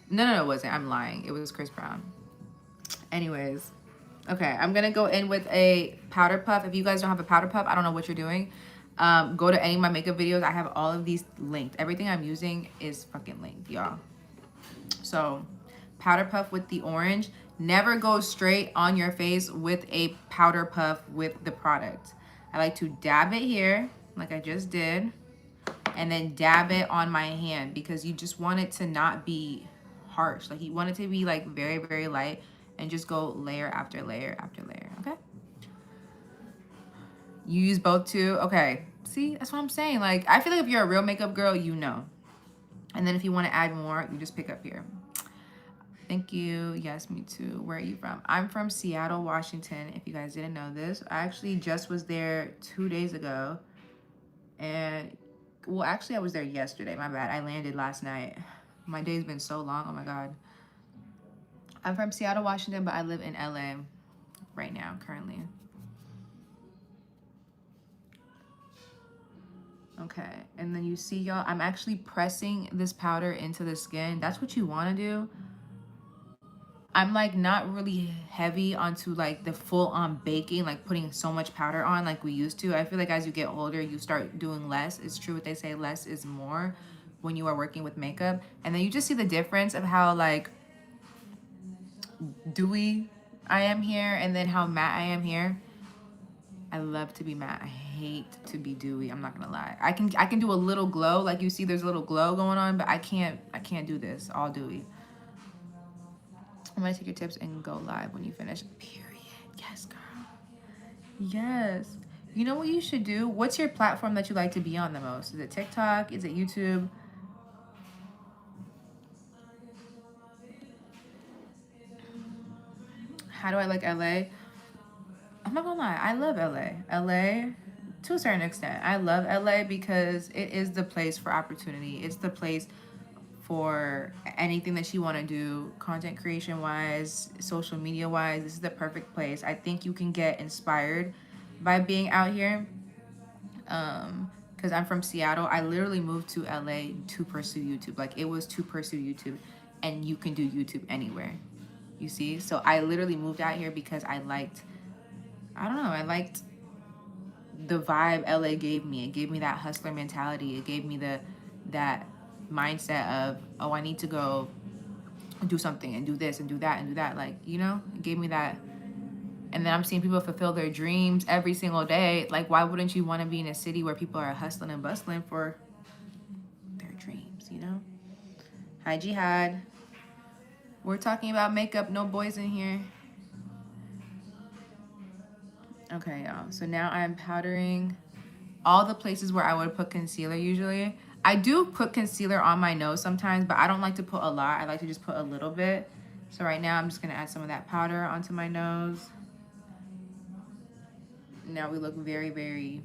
No, it wasn't. I'm lying. It was Chris Brown. Anyways, okay, I'm gonna go in with a powder puff. If you guys don't have a powder puff, I don't know what you're doing. Go to any of my makeup videos. I have all of these linked. Everything I'm using is fucking linked, y'all. So powder puff with the orange. Never go straight on your face with a powder puff with the product. I like to dab it here, like I just did, and then dab it on my hand because you just want it to not be harsh. Like you want it to be like very, very light and just go layer after layer after layer, okay? You use both too? Okay, see, that's what I'm saying. Like, I feel like if you're a real makeup girl, you know. And then if you want to add more, you just pick up here. Thank you. Yes, me too. Where are you from? I'm from Seattle, Washington, if you guys didn't know this. I actually just was there 2 days ago. And, well, actually, I was there yesterday. My bad. I landed last night. My day's been so long. Oh, my God. I'm from Seattle, Washington, but I live in LA right now, currently. Okay. And then you see, y'all, I'm actually pressing this powder into the skin. That's what you want to do. I'm like not really heavy onto like the full on baking, like putting so much powder on like we used to. I feel like as you get older, you start doing less. It's true what they say, less is more when you are working with makeup. And then you just see the difference of how like dewy I am here and then how matte I am here. I love to be matte. I hate to be dewy. I'm not gonna lie. I can do a little glow, like you see there's a little glow going on, but I can't do this all dewy. I'm gonna take your tips and go live when you finish. Period. Yes, girl. Yes. You know what you should do? What's your platform that you like to be on the most? Is it TikTok? Is it YouTube? How do I like LA? I'm not gonna lie, I love LA. LA, to a certain extent. I love LA because it is the place for opportunity. It's the place for anything that you want to do, content creation wise, social media wise. This is the perfect place. I think you can get inspired by being out here. Because I'm from Seattle. I literally moved to LA to pursue YouTube. Like it was to pursue YouTube, and you can do YouTube anywhere. You see? So I literally moved out here because I liked, I don't know, I liked the vibe LA gave me. It gave me that hustler mentality. It gave me that mindset of, oh, I need to go do something and do this and do that and do that. Like, you know, it gave me that. And then I'm seeing people fulfill their dreams every single day. Like, why wouldn't you want to be in a city where people are hustling and bustling for their dreams, you know? Hi, Jihad. We're talking about makeup, no boys in here. Okay, y'all. So now I'm powdering all the places where I would put concealer usually. I do put concealer on my nose sometimes, but I don't like to put a lot. I like to just put a little bit. So right now I'm just gonna add some of that powder onto my nose. Now we look very, very,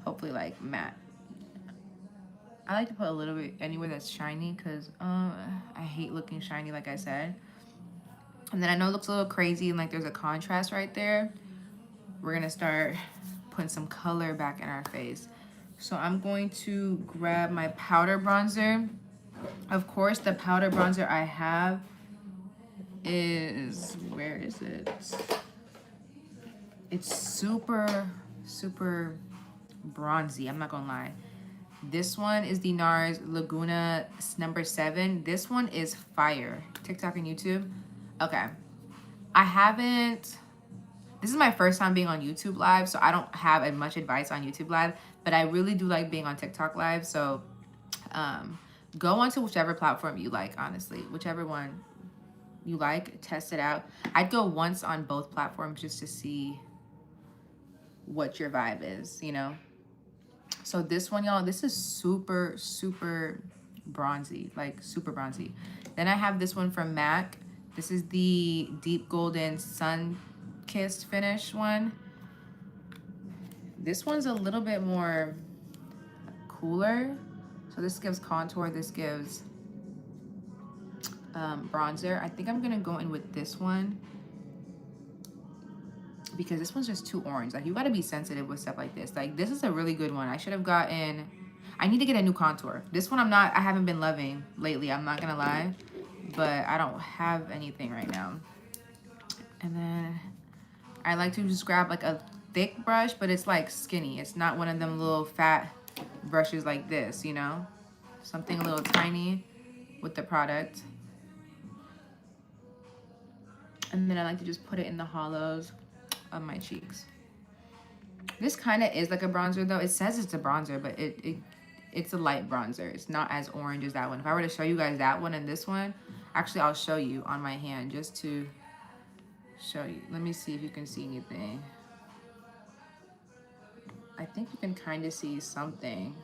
hopefully like matte. I like to put a little bit anywhere that's shiny because I hate looking shiny, like I said. And then I know it looks a little crazy and like there's a contrast right there. We're gonna start putting some color back in our face. So I'm going to grab my powder bronzer. Of course, the powder bronzer I have is, where is it? It's super, super bronzy. I'm not gonna lie. This one is the NARS Laguna number 7. This one is fire. TikTok and YouTube. Okay. I haven't, this is my first time being on YouTube Live, so I don't have much advice on YouTube Live, but I really do like being on TikTok Live. So go onto whichever platform you like, honestly. Whichever one you like, test it out. I'd go once on both platforms just to see what your vibe is, you know? So this one, y'all, this is super, super bronzy, like super bronzy. Then I have this one from MAC. This is the Deep Golden Sun Kissed finish one. This one's a little bit more cooler. So this gives contour, this gives bronzer. I think I'm gonna go in with this one because this one's just too orange. Like you gotta be sensitive with stuff like this. Like this is a really good one. I should have gotten, I need to get a new contour. This one I haven't been loving lately, I'm not gonna lie, but I don't have anything right now. And then I like to just grab like a thick brush, but it's like skinny. It's not one of them little fat brushes like this, you know? Something a little tiny with the product. And then I like to just put it in the hollows of my cheeks. This kind of is like a bronzer though. It says it's a bronzer, but it's a light bronzer. It's not as orange as that one. If I were to show you guys that one and this one, actually I'll show you on my hand just to show you. Let me see if you can see anything. I think you can kind of see something.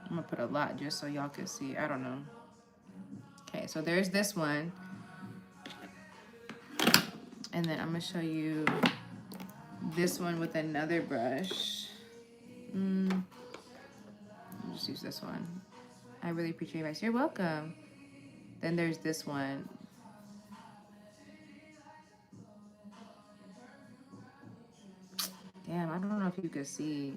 I'm gonna put a lot just so y'all can see. I don't know. Okay, so there's this one. And then I'm gonna show you this one with another brush. I'll just use this one. I really appreciate you guys. You're welcome. Then there's this one. Damn, I don't know if you can see.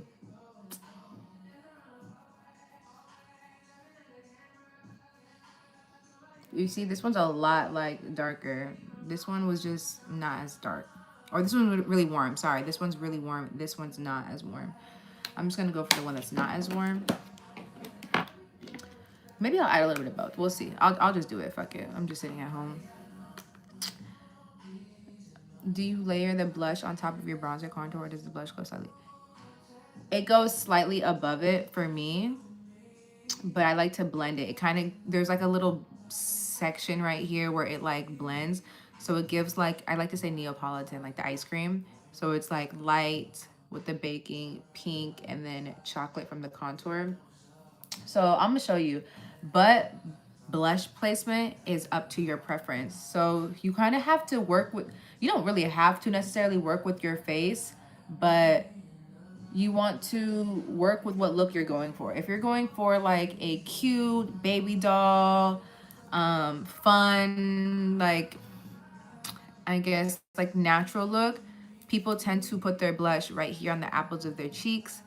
you see, this one's a lot like darker. This one was just not as dark. Or this one was really warm. Sorry, this one's really warm. This one's not as warm. I'm just gonna go for the one that's not as warm. Maybe I'll add a little bit of both. We'll see. I'll just do it. Fuck it. I'm just sitting at home. Do you layer the blush on top of your bronzer contour, or does the blush go slightly? It goes slightly above it for me, but I like to blend it. It kind of, there's like a little section right here where it like blends. So it gives like, I like to say Neapolitan, like the ice cream. So it's like light with the baking, pink, and then chocolate from the contour. So I'm gonna show you, but blush placement is up to your preference. So you kind of have to work with, you don't really have to necessarily work with your face, but you want to work with what look you're going for. If you're going for like a cute baby doll, fun, like, I guess like natural look, people tend to put their blush right here on the apples of their cheeks,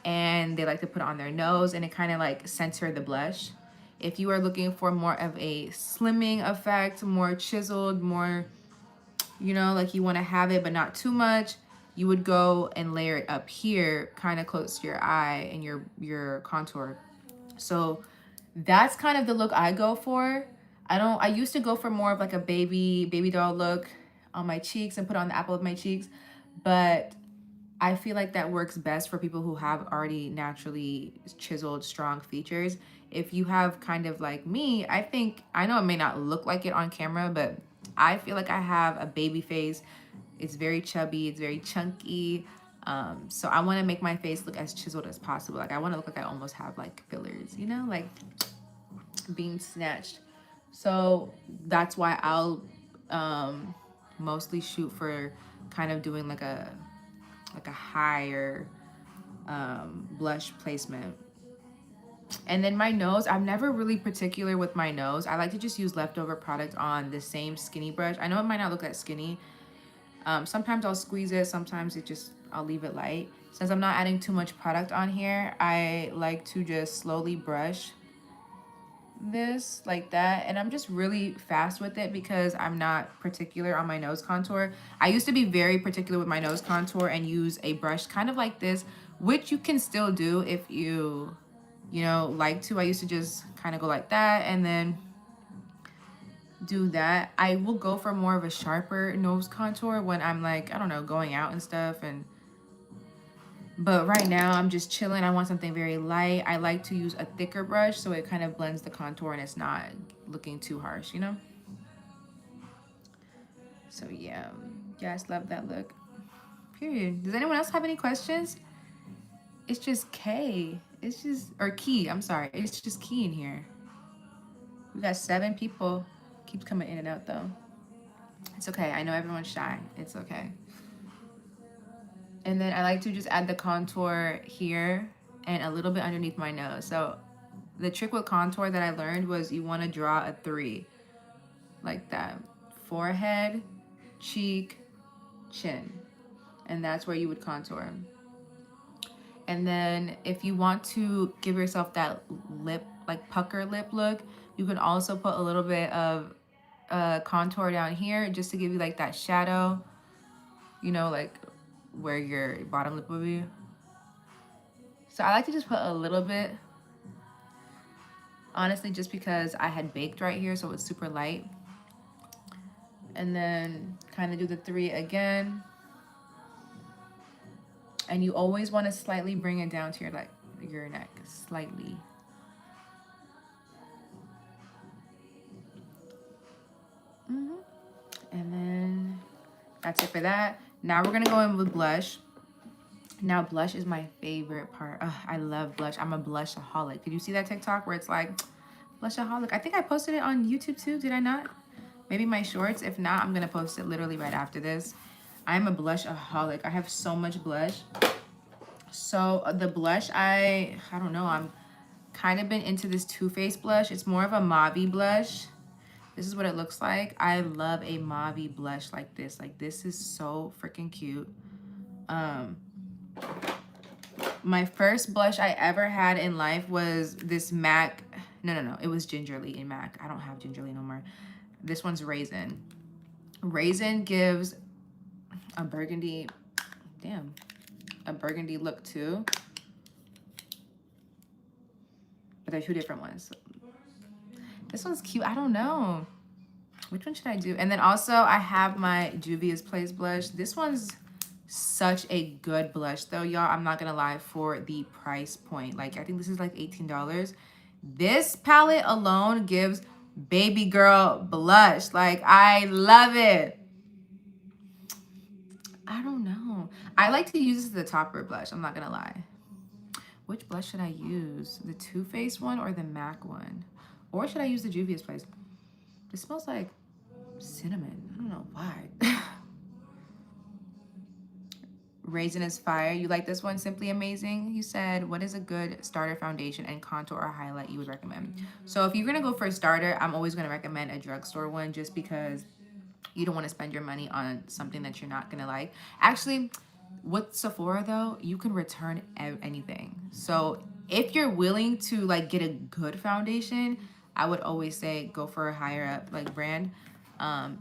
and they like to put it on their nose, and it kind of like center the blush. If you are looking for more of a slimming effect, more chiseled, more, you know, like you want to have it but not too much, you would go and layer it up here, kind of close to your eye and your contour. So that's kind of the look I go for. I used to go for more of like a baby doll look on my cheeks and put on the apple of my cheeks, but I feel like that works best for people who have already naturally chiseled, strong features. If you have kind of like me, I know it may not look like it on camera, but I feel like I have a baby face. It's very chubby, it's very chunky. So I want to make my face look as chiseled as possible. Like I want to look like I almost have like fillers, you know, like being snatched. So that's why I'll mostly shoot for kind of doing like a higher blush placement. And then my nose, I'm never really particular with my nose. I like to just use leftover product on the same skinny brush. I know it might not look that skinny. Sometimes I'll squeeze it, sometimes I'll leave it light. Since I'm not adding too much product on here, I like to just slowly brush this like that, and I'm just really fast with it because I'm not particular on my nose contour. I used to be very particular with my nose contour and use a brush kind of like this, which you can still do if you know, like to. I used to just kind of go like that and then do that. I will go for more of a sharper nose contour when I'm like, I don't know, going out and stuff. But right now I'm just chilling. I want something very light. I like to use a thicker brush so it kind of blends the contour and it's not looking too harsh, you know? So yeah, guys, love that look. Period. Does anyone else have any questions? It's just K. It's just, or Key, I'm sorry. It's just Key in here. We got 7 people. Keeps coming in and out though. It's okay. I know everyone's shy. It's okay. And then I like to just add the contour here and a little bit underneath my nose. So the trick with contour that I learned was you want to draw a 3 like that. Forehead, cheek, chin. And that's where you would contour. And then if you want to give yourself that lip, like pucker lip look, you can also put a little bit of contour down here just to give you like that shadow, you know, like where your bottom lip would be. So I like to just put a little bit, honestly, just because I had baked right here, so it's super light. And then kind of do the 3 again. And you always want to slightly bring it down to your neck, slightly. And then that's it for that. Now we're gonna go in with blush. Now blush is my favorite part. Ugh, I love blush. I'm a blushaholic. Did you see that TikTok where it's like blushaholic? I think I posted it on YouTube too. Did I not? Maybe my shorts. If not, I'm gonna post it literally right after this. I'm a blushaholic. I have so much blush. So the blush, I don't know. I'm kind of been into this Too Faced blush. It's more of a mauve blush. This is what it looks like. I love a mauve blush like this. Like this is so freaking cute. My first blush I ever had in life was this MAC No. It was Gingerly in MAC. I don't have Gingerly no more. This one's Raisin. Raisin gives a burgundy, damn, a burgundy look too. But they're two different ones. This one's cute. I don't know. Which one should I do? And then also I have my Juvia's Place blush. This one's such a good blush though, y'all. I'm not gonna lie, for the price point. Like, I think this is like $18. This palette alone gives baby girl blush. Like, I love it. I don't know. I like to use this as the topper blush. I'm not gonna lie. Which blush should I use? The Too Faced one or the MAC one? Or should I use the Juvia's Place? This smells like cinnamon. I don't know why. Raisin is fire. You like this one? Simply Amazing. You said, what is a good starter foundation and contour or highlight you would recommend? So if you're going to go for a starter, I'm always going to recommend a drugstore one just because you don't want to spend your money on something that you're not going to like. Actually, with Sephora though, you can return anything. So if you're willing to like get a good foundation, I would always say go for a higher up like brand.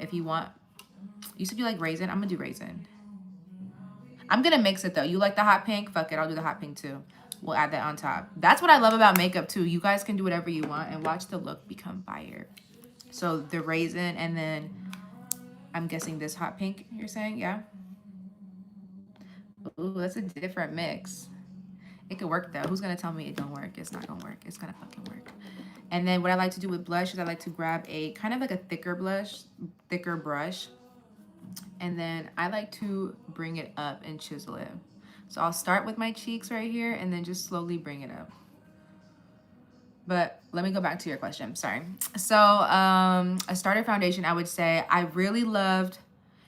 If you want, you said you like Raisin. I'm gonna do Raisin. I'm gonna mix it though. You like the hot pink? Fuck it, I'll do the hot pink too. We'll add that on top. That's what I love about makeup too. You guys can do whatever you want and watch the look become fire. So the Raisin, and then I'm guessing this hot pink, you're saying? Yeah? Ooh, that's a different mix. It could work though. Who's gonna tell me it don't work? It's not gonna work. It's gonna fucking work. And then what I like to do with blush is I like to grab a kind of like a thicker brush. And then I like to bring it up and chisel it. So I'll start with my cheeks right here and then just slowly bring it up. But let me go back to your question. Sorry. So a starter foundation, I would say I really loved,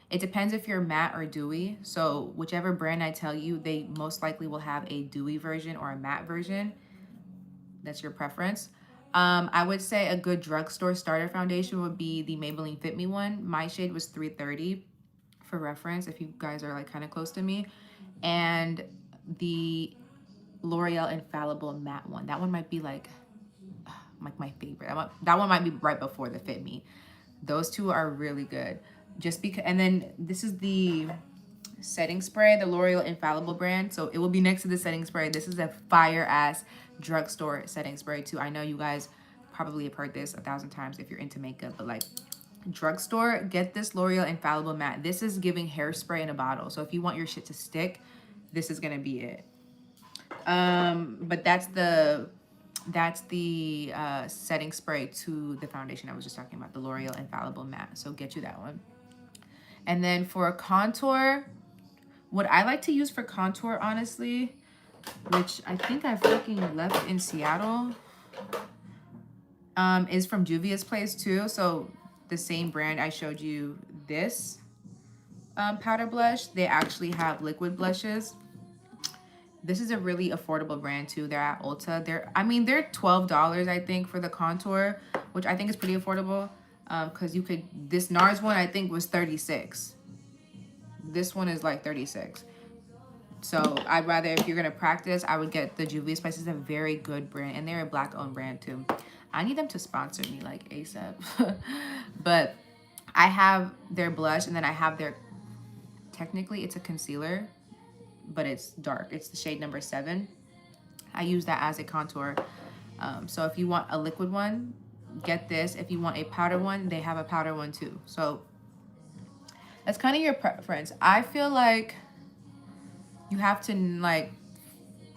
it depends if you're matte or dewy. So whichever brand I tell you, they most likely will have a dewy version or a matte version. That's your preference. I would say a good drugstore starter foundation would be the Maybelline Fit Me one. My shade was 330 for reference, if you guys are like kind of close to me. And the L'Oreal Infallible matte one. That one might be like my favorite. That one might be right before the Fit Me. Those two are really good. Just because, and then this is the setting spray, the L'Oreal Infallible brand. So it will be next to the setting spray. This is a fire ass drugstore setting spray too. I know you guys probably have heard this 1,000 times if you're into makeup, but like drugstore, get this L'Oreal Infallible matte. This is giving hairspray in a bottle. So if you want your shit to stick, this is gonna be it. But that's the setting spray to the foundation I was just talking about, the L'Oreal Infallible matte. So get you that one. And then for a contour, what I like to use for contour, honestly, which I think I fucking left in Seattle, is from Juvia's Place too. So the same brand I showed you this powder blush, they actually have liquid blushes. This is a really affordable brand too. They're at Ulta. They're $12, I think, for the contour, which I think is pretty affordable. Because you could, this NARS one I think was 36. This one is like 36. So I'd rather, if you're gonna practice, I would get the Juvia's Place. Is a very good brand, and they're a Black owned brand too. I need them to sponsor me like ASAP. But I have their blush, and then I have their, technically it's a concealer, but it's dark. It's the shade number 7. I use that as a contour. So if you want a liquid one, get this. If you want a powder one, they have a powder one too. So that's kind of your preference. I feel like you have to like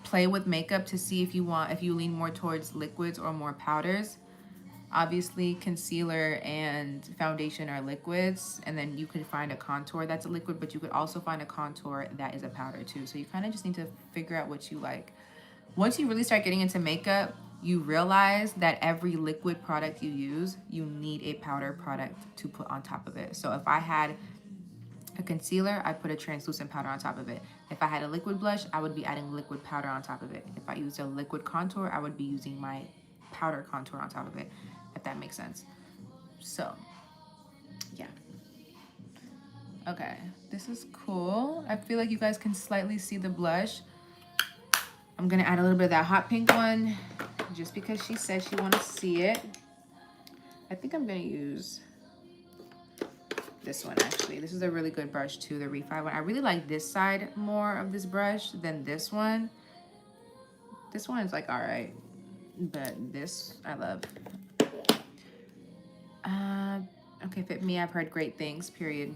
play with makeup to see if you lean more towards liquids or more powders. Obviously, concealer and foundation are liquids, and then you could find a contour that's a liquid, but you could also find a contour that is a powder too. So you kind of just need to figure out what you like. Once you really start getting into makeup, you realize that every liquid product you use, you need a powder product to put on top of it. So if I had a concealer, I put a translucent powder on top of it. If I had a liquid blush, I would be adding liquid powder on top of it. If I used a liquid contour, I would be using my powder contour on top of it, if that makes sense. So, yeah. Okay, this is cool. I feel like you guys can slightly see the blush. I'm gonna add a little bit of that hot pink one. just because she said she want to see it. I think I'm going to use this one actually. This is a really good brush too, the Refi one. I really like this side more of this brush than this one. This one is like all right, but this I love. Okay, Fit Me, I've heard great things, period.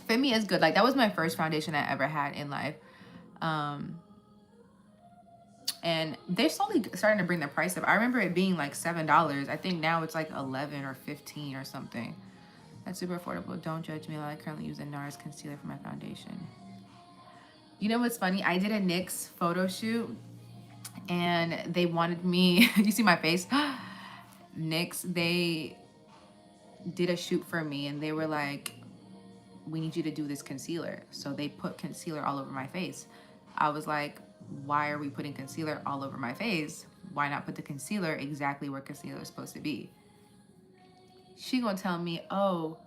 Fit Me is good. Like, that was my first foundation I ever had in life. And they're slowly starting to bring the price up. I remember it being like $7. I think now it's like 11 or 15 or something. That's super affordable. Don't judge me. I currently use a NARS concealer for my foundation. You know what's funny? I did a NYX photo shoot and they wanted me, you see my face? NYX, they did a shoot for me and they were like, we need you to do this concealer. So they put concealer all over my face. I was like, why are we putting concealer all over my face? Why not put the concealer exactly where concealer is supposed to be? She gonna tell me, oh,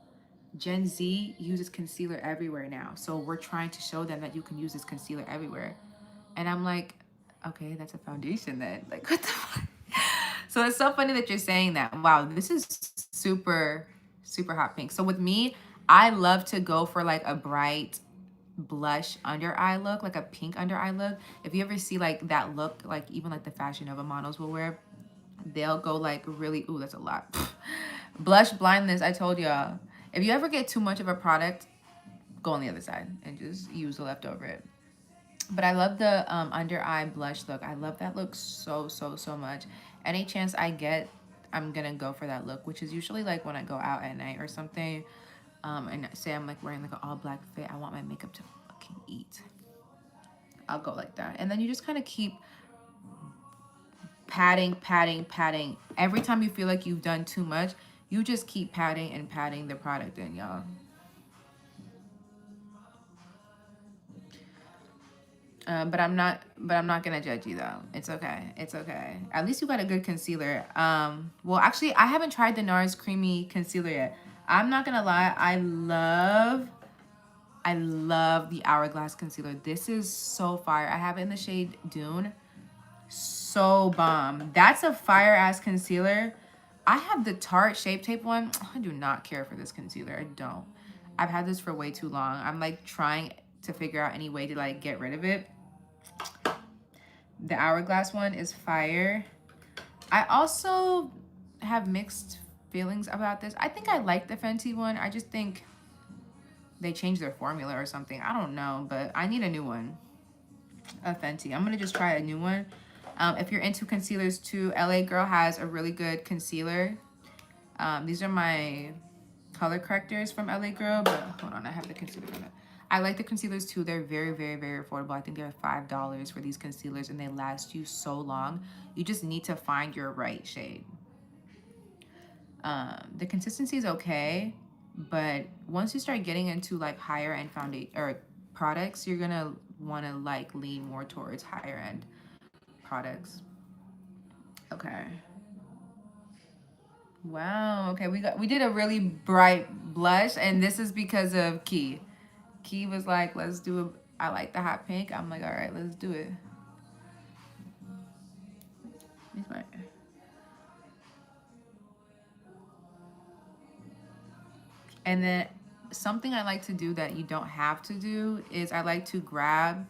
Gen Z uses concealer everywhere now. So we're trying to show them that you can use this concealer everywhere. And I'm like, okay, that's a foundation then. Like, what the fuck? So it's so funny that you're saying that. Wow, this is super, super hot pink. So with me, I love to go for like a bright blush under eye look, like a pink under eye look. If you ever see like that look, like even like the Fashion Nova models will wear, they'll go like really, ooh, that's a lot. Blush blindness, I told y'all. If you ever get too much of a product, go on the other side and just use the leftover it. But I love the under eye blush look. I love that look so, so, so much. Any chance I get, I'm gonna go for that look, which is usually like when I go out at night or something. And say I'm like wearing like an all black fit. I want my makeup to fucking eat. I'll go like that. And then you just kind of keep patting, patting, patting. Every time you feel like you've done too much, you just keep patting and patting the product in, y'all. But I'm not gonna judge you though. It's okay. It's okay. At least you got a good concealer. Well, actually, I haven't tried the NARS Creamy Concealer yet. I'm not gonna lie. I love the Hourglass concealer. This is so fire. I have it in the shade Dune. So bomb. That's a fire ass concealer. I have the Tarte Shape Tape one. I do not care for this concealer. I don't. I've had this for way too long. I'm like trying to figure out any way to like get rid of it. The Hourglass one is fire. I also have mixed feelings about this. I think I like the Fenty one. I just think they changed their formula or something. I don't know, but I need a new one. A Fenty. I'm gonna just try a new one. If you're into concealers too, LA Girl has a really good concealer. These are my color correctors from LA Girl, but hold on, I have the concealer from it. I like the concealers too. They're very, very, very affordable. I think they're $5 for these concealers and they last you so long. You just need to find your right shade. The consistency is okay, but once you start getting into like higher end foundation or products, you're gonna want to like lean more towards higher end products. Okay. Wow. Okay, we did a really bright blush, and this is because of Key. Key was like, "Let's do a." I like the hot pink. I'm like, all right, let's do it. And then something I like to do that you don't have to do is I like to grab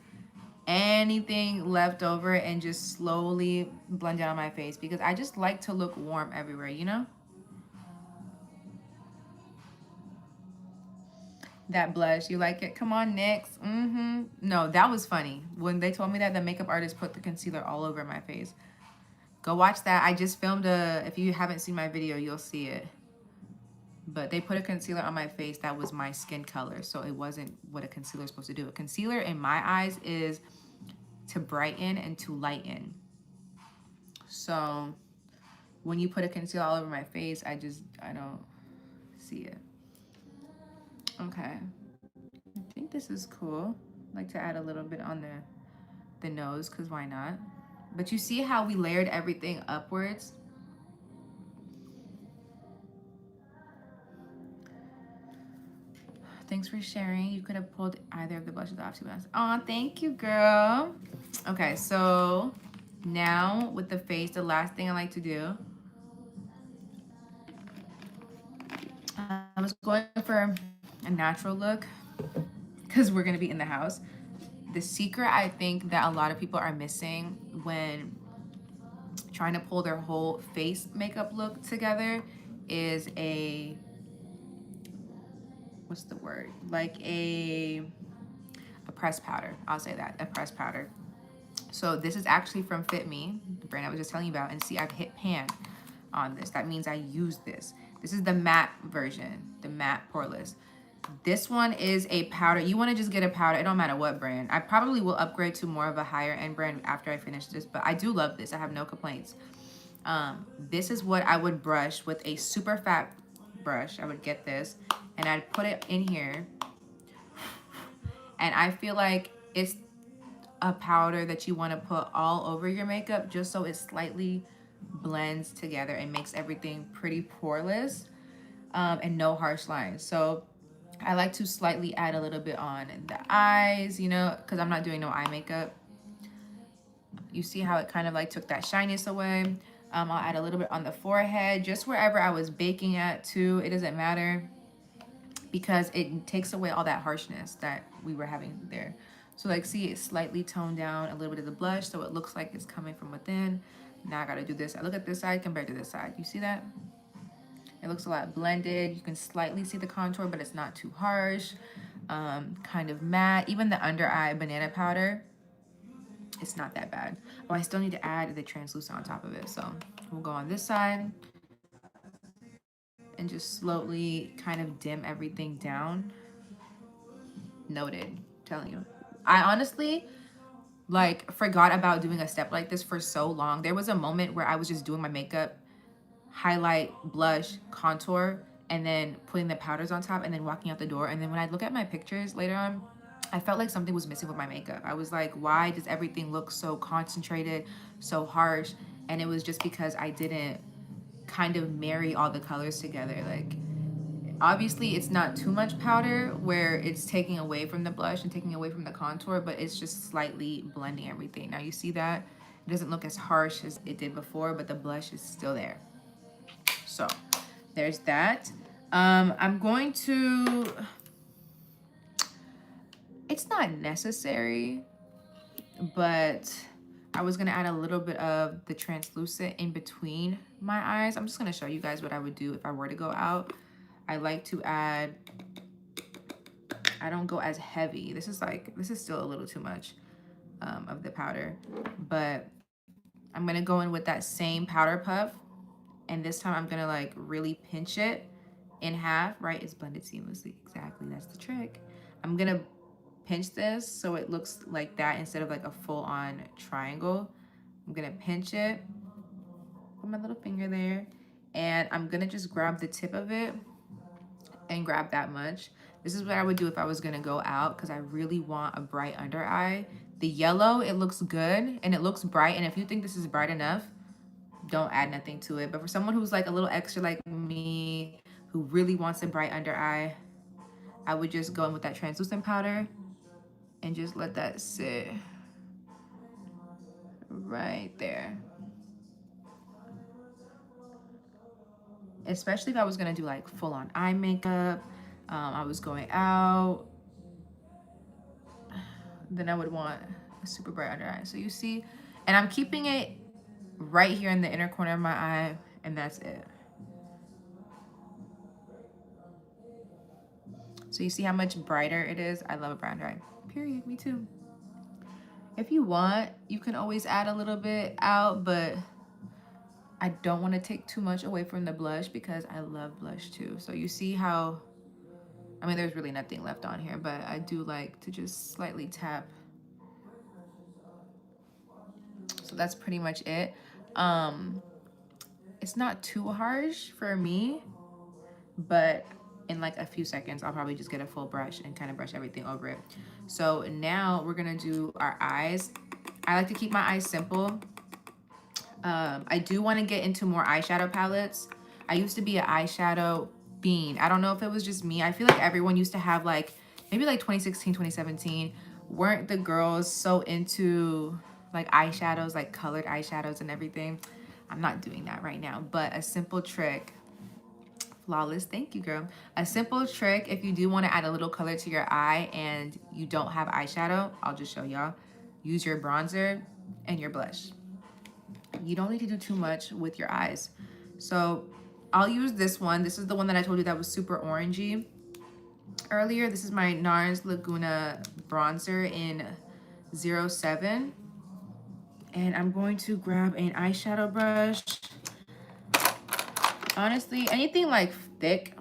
anything left over and just slowly blend it on my face because I just like to look warm everywhere, you know? That blush, you like it? Come on, NYX. No, that was funny. When they told me that the makeup artist put the concealer all over my face. Go watch that. I just filmed if you haven't seen my video, you'll see it. But they put a concealer on my face that was my skin color. So it wasn't what a concealer is supposed to do. A concealer in my eyes is to brighten and to lighten. So when you put a concealer all over my face, I don't see it. Okay. I think this is cool. I like to add a little bit on the nose because why not? But you see how we layered everything upwards? Thanks for sharing. You could have pulled either of the blushes off, to be honest. Aw, thank you, girl. Okay, so Now with the face, the last thing I like to do, I was going for a natural look because we're gonna be in the house. The secret I think that a lot of people are missing when trying to pull their whole face makeup look together is what's the word? Like a pressed powder. I'll say that, a pressed powder. So this is actually from Fit Me, the brand I was just telling you about. And see, I've hit pan on this. That means I use this. This is the matte version, the matte poreless. This one is a powder. You want to just get a powder. It don't matter what brand. I probably will upgrade to more of a higher end brand after I finish this, but I do love this. I have no complaints. This is what I would brush with a super fat brush. I would get this and I'd put it in here. And I feel like it's a powder that you want to put all over your makeup just so it slightly blends together and makes everything pretty poreless, and no harsh lines. So I like to slightly add a little bit on the eyes, you know, because I'm not doing no eye makeup. You see how it kind of like took that shyness away. I'll add a little bit on the forehead, just wherever I was baking at too. It doesn't matter because it takes away all that harshness that we were having there. So like, see, it slightly toned down a little bit of the blush so it looks like it's coming from within. Now I gotta do this. I look at this side compared to this side. You see that? It looks a lot blended. You can slightly see the contour, but it's not too harsh. Kind of matte. Even the under eye banana powder, it's not that bad. Oh, I still need to add the translucent on top of it. So we'll go on this side and just slowly kind of dim everything down. Noted. I'm telling you. I honestly like forgot about doing a step like this for so long. There was a moment where I was just doing my makeup, highlight, blush, contour, and then putting the powders on top and then walking out the door. And then when I look at my pictures later on, I felt like something was missing with my makeup. I was like, why does everything look so concentrated, so harsh? And it was just because I didn't kind of marry all the colors together. Like, obviously it's not too much powder where it's taking away from the blush and taking away from the contour, but it's just slightly blending everything. Now you see that it doesn't look as harsh as it did before, but the blush is still there. So there's that. I'm going to, it's not necessary, but I was gonna add a little bit of the translucent in between my eyes. I'm just gonna show you guys what I would do if I were to go out. I like to add, I don't go as heavy. This is still a little too much of the powder, but I'm gonna go in with that same powder puff. And this time I'm gonna like really pinch it in half, right? It's blended seamlessly, exactly, that's the trick. I'm gonna pinch this so it looks like that instead of like a full-on triangle. I'm gonna pinch it, put my little finger there, and I'm gonna just grab the tip of it and grab that much. This is what I would do if I was gonna go out because I really want a bright under eye. The yellow, it looks good and it looks bright, and if you think this is bright enough, don't add nothing to it. But for someone who's like a little extra like me, who really wants a bright under eye, I would just go in with that translucent powder and just let that sit right there. Especially if I was gonna do like full on eye makeup, I was going out, then I would want a super bright under eye. So you see, and I'm keeping it right here in the inner corner of my eye, and that's it. So you see how much brighter it is? I love a bright under eye, period, me too. If you want, you can always add a little bit out, but I don't want to take too much away from the blush because I love blush too. So you see how, I mean, there's really nothing left on here, but I do like to just slightly tap. So that's pretty much it. It's not too harsh for me, but in like a few seconds, I'll probably just get a full brush and kind of brush everything over it. So now we're gonna do our eyes. I like to keep my eyes simple. I do want to get into more eyeshadow palettes. I used to be an eyeshadow fiend. I don't know if it was just me. I feel like everyone used to have like, maybe like 2016, 2017, weren't the girls so into like eyeshadows, like colored eyeshadows and everything. I'm not doing that right now, but a simple trick. Flawless, thank you, girl. A simple trick, if you do want to add a little color to your eye and you don't have eyeshadow, I'll just show y'all. Use your bronzer and your blush. You don't need to do too much with your eyes. So I'll use this one. This is the one that I told you that was super orangey earlier. This is my NARS Laguna bronzer in 07. And I'm going to grab an eyeshadow brush. Honestly, anything like thick.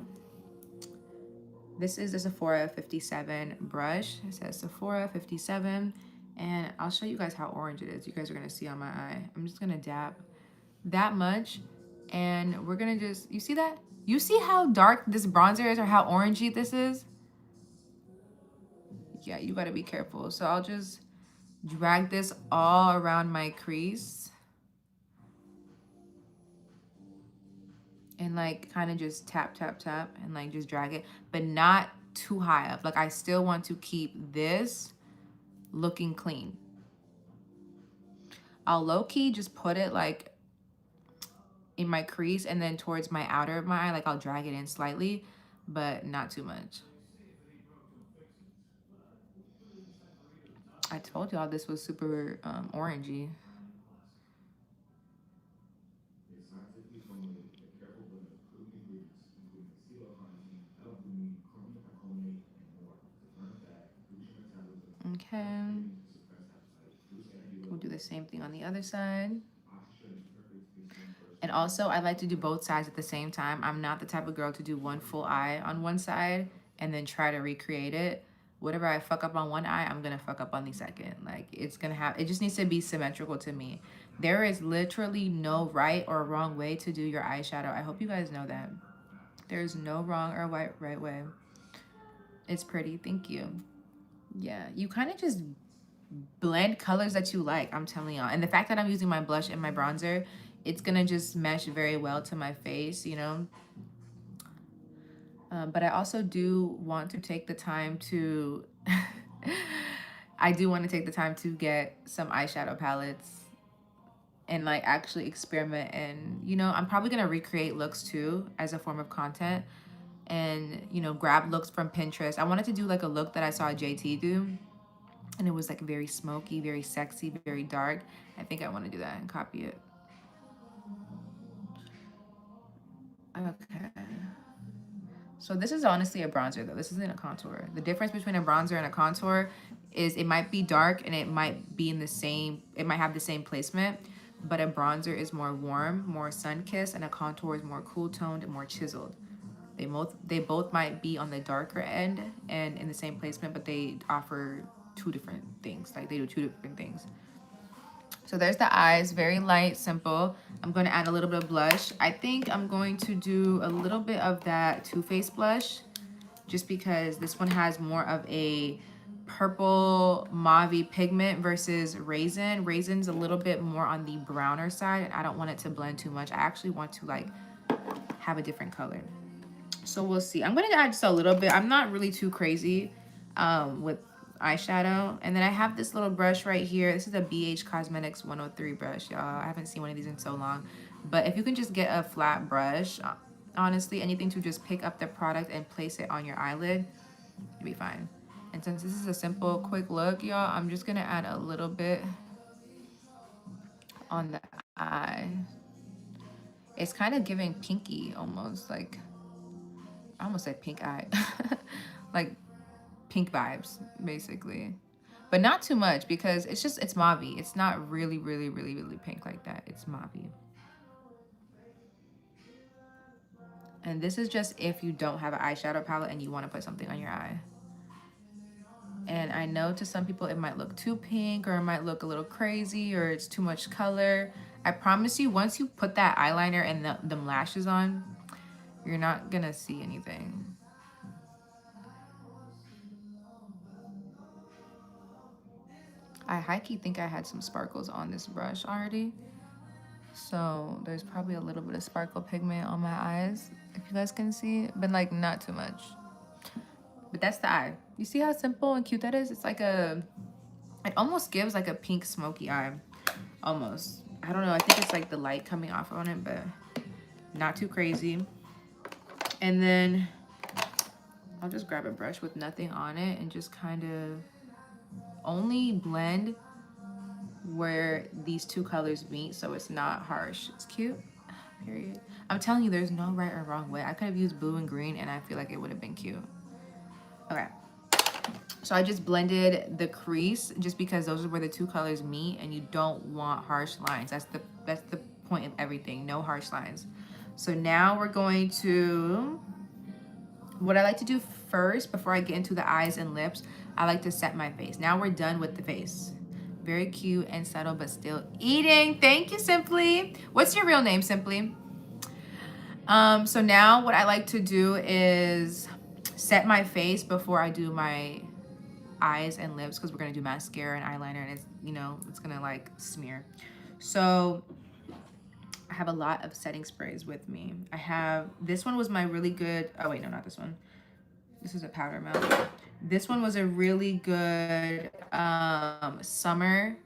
This is a Sephora 57 brush. It says Sephora 57. And I'll show you guys how orange it is. You guys are going to see on my eye. I'm just going to dab that much. And we're going to just, you see that? You see how dark this bronzer is or how orangey this is? Yeah, you got to be careful. So I'll just drag this all around my crease. And like kind of just tap, tap, tap and like just drag it. But not too high up. Like I still want to keep this looking clean. I'll low-key just put it like in my crease and then towards my outer of my eye. Like I'll drag it in slightly, but not too much. I told y'all this was super orangey. Okay. We'll do the same thing on the other side. And also, I like to do both sides at the same time. I'm not the type of girl to do one full eye on one side and then try to recreate it. Whatever I fuck up on one eye, I'm gonna fuck up on the second. Like it's gonna have, it just needs to be symmetrical to me. There is literally no right or wrong way to do your eyeshadow. I hope you guys know that. There's no wrong or right way. It's pretty, thank you. Yeah, you kind of just blend colors that you like, I'm telling y'all. And the fact that I'm using my blush and my bronzer, it's gonna just mesh very well to my face, you know. But I also do want to take the time to I do want to take the time to get some eyeshadow palettes and like actually experiment. And you know, I'm probably gonna recreate looks too as a form of content, and you know, grab looks from Pinterest. I wanted to do like a look that I saw JT do, and it was like very smoky, very sexy, very dark. I think I want to do that and copy it. Okay. So this is honestly a bronzer though. This isn't a contour. The difference between a bronzer and a contour is it might be dark and it might be in the same, it might have the same placement, but a bronzer is more warm, more sun-kissed, and a contour is more cool-toned and more chiseled. They both might be on the darker end and in the same placement, but they offer two different things. Like they do two different things. So there's the eyes, very light, simple. I'm going to add a little bit of blush. I think I'm going to do a little bit of that Too Faced blush just because this one has more of a purple mauve pigment versus Raisin. Raisin's a little bit more on the browner side, and I don't want it to blend too much. I actually want to like have a different color. So we'll see. I'm going to add just a little bit. I'm not really too crazy with eyeshadow. And then I have this little brush right here. This is a BH Cosmetics 103 brush, y'all. I haven't seen one of these in so long. But if you can just get a flat brush, honestly, anything to just pick up the product and place it on your eyelid, you'll be fine. And since this is a simple, quick look, y'all, I'm just going to add a little bit on the eye. It's kind of giving pinky almost, like, I almost said pink eye. Like pink vibes, basically. But not too much because it's mauve. It's not really, really, really, really pink like that. It's mauve. And this is just if you don't have an eyeshadow palette and you want to put something on your eye. And I know to some people it might look too pink or it might look a little crazy or it's too much color. I promise you, once you put that eyeliner and them lashes on, you're not gonna see anything. I high-key think I had some sparkles on this brush already. So there's probably a little bit of sparkle pigment on my eyes, if you guys can see, but like not too much. But that's the eye. You see how simple and cute that is? It's like a It almost gives like a pink smoky eye. Almost. I don't know. I think it's like the light coming off on it, but not too crazy. And then I'll just grab a brush with nothing on it and just kind of only blend where these two colors meet so it's not harsh. It's cute. Period. I'm telling you, there's no right or wrong way. I could have used blue and green and I feel like it would have been cute. Okay. So I just blended the crease just because those are where the two colors meet and you don't want harsh lines. That's the point of everything. No harsh lines. So now we're going to, what I like to do first before I get into the eyes and lips, I like to set my face. Now we're done with the face. Very cute and subtle, but still eating. Thank you, Simply. What's your real name, Simply? So now what I like to do is set my face before I do my eyes and lips, because we're gonna do mascara and eyeliner, and it's, you know, it's gonna like smear. So I have a lot of setting sprays with me. I have, this one was my really good, oh wait, no, not this one. This is a powder milk. This one was a really good summer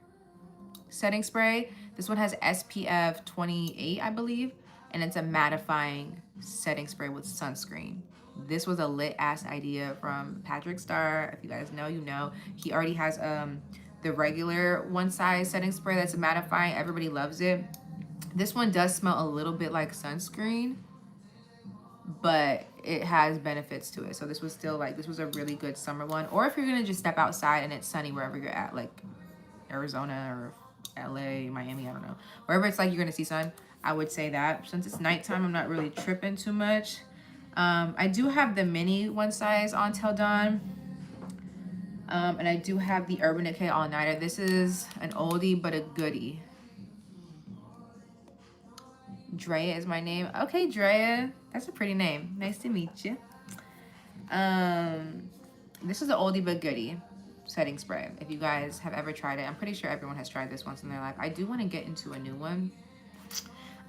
setting spray. This one has SPF 28, I believe, and it's a mattifying setting spray with sunscreen. This was a lit ass idea from Patrick Starr. If you guys know, you know. He already has the regular one size setting spray that's mattifying. Everybody loves it. This one does smell a little bit like sunscreen, but it has benefits to it. So this was still like, this was a really good summer one. Or if you're gonna just step outside and it's sunny wherever you're at, like Arizona or LA, Miami, I don't know. Wherever it's like you're gonna see sun, I would say that. Since it's nighttime, I'm not really tripping too much. I do have the mini one size on Till Dawn. And I do have the Urban Decay All Nighter. This is an oldie but a goodie. Drea is my name. Okay, Drea. That's a pretty name. Nice to meet you. This is an oldie but goodie setting spray. If you guys have ever tried it, I'm pretty sure everyone has tried this once in their life. I do want to get into a new one.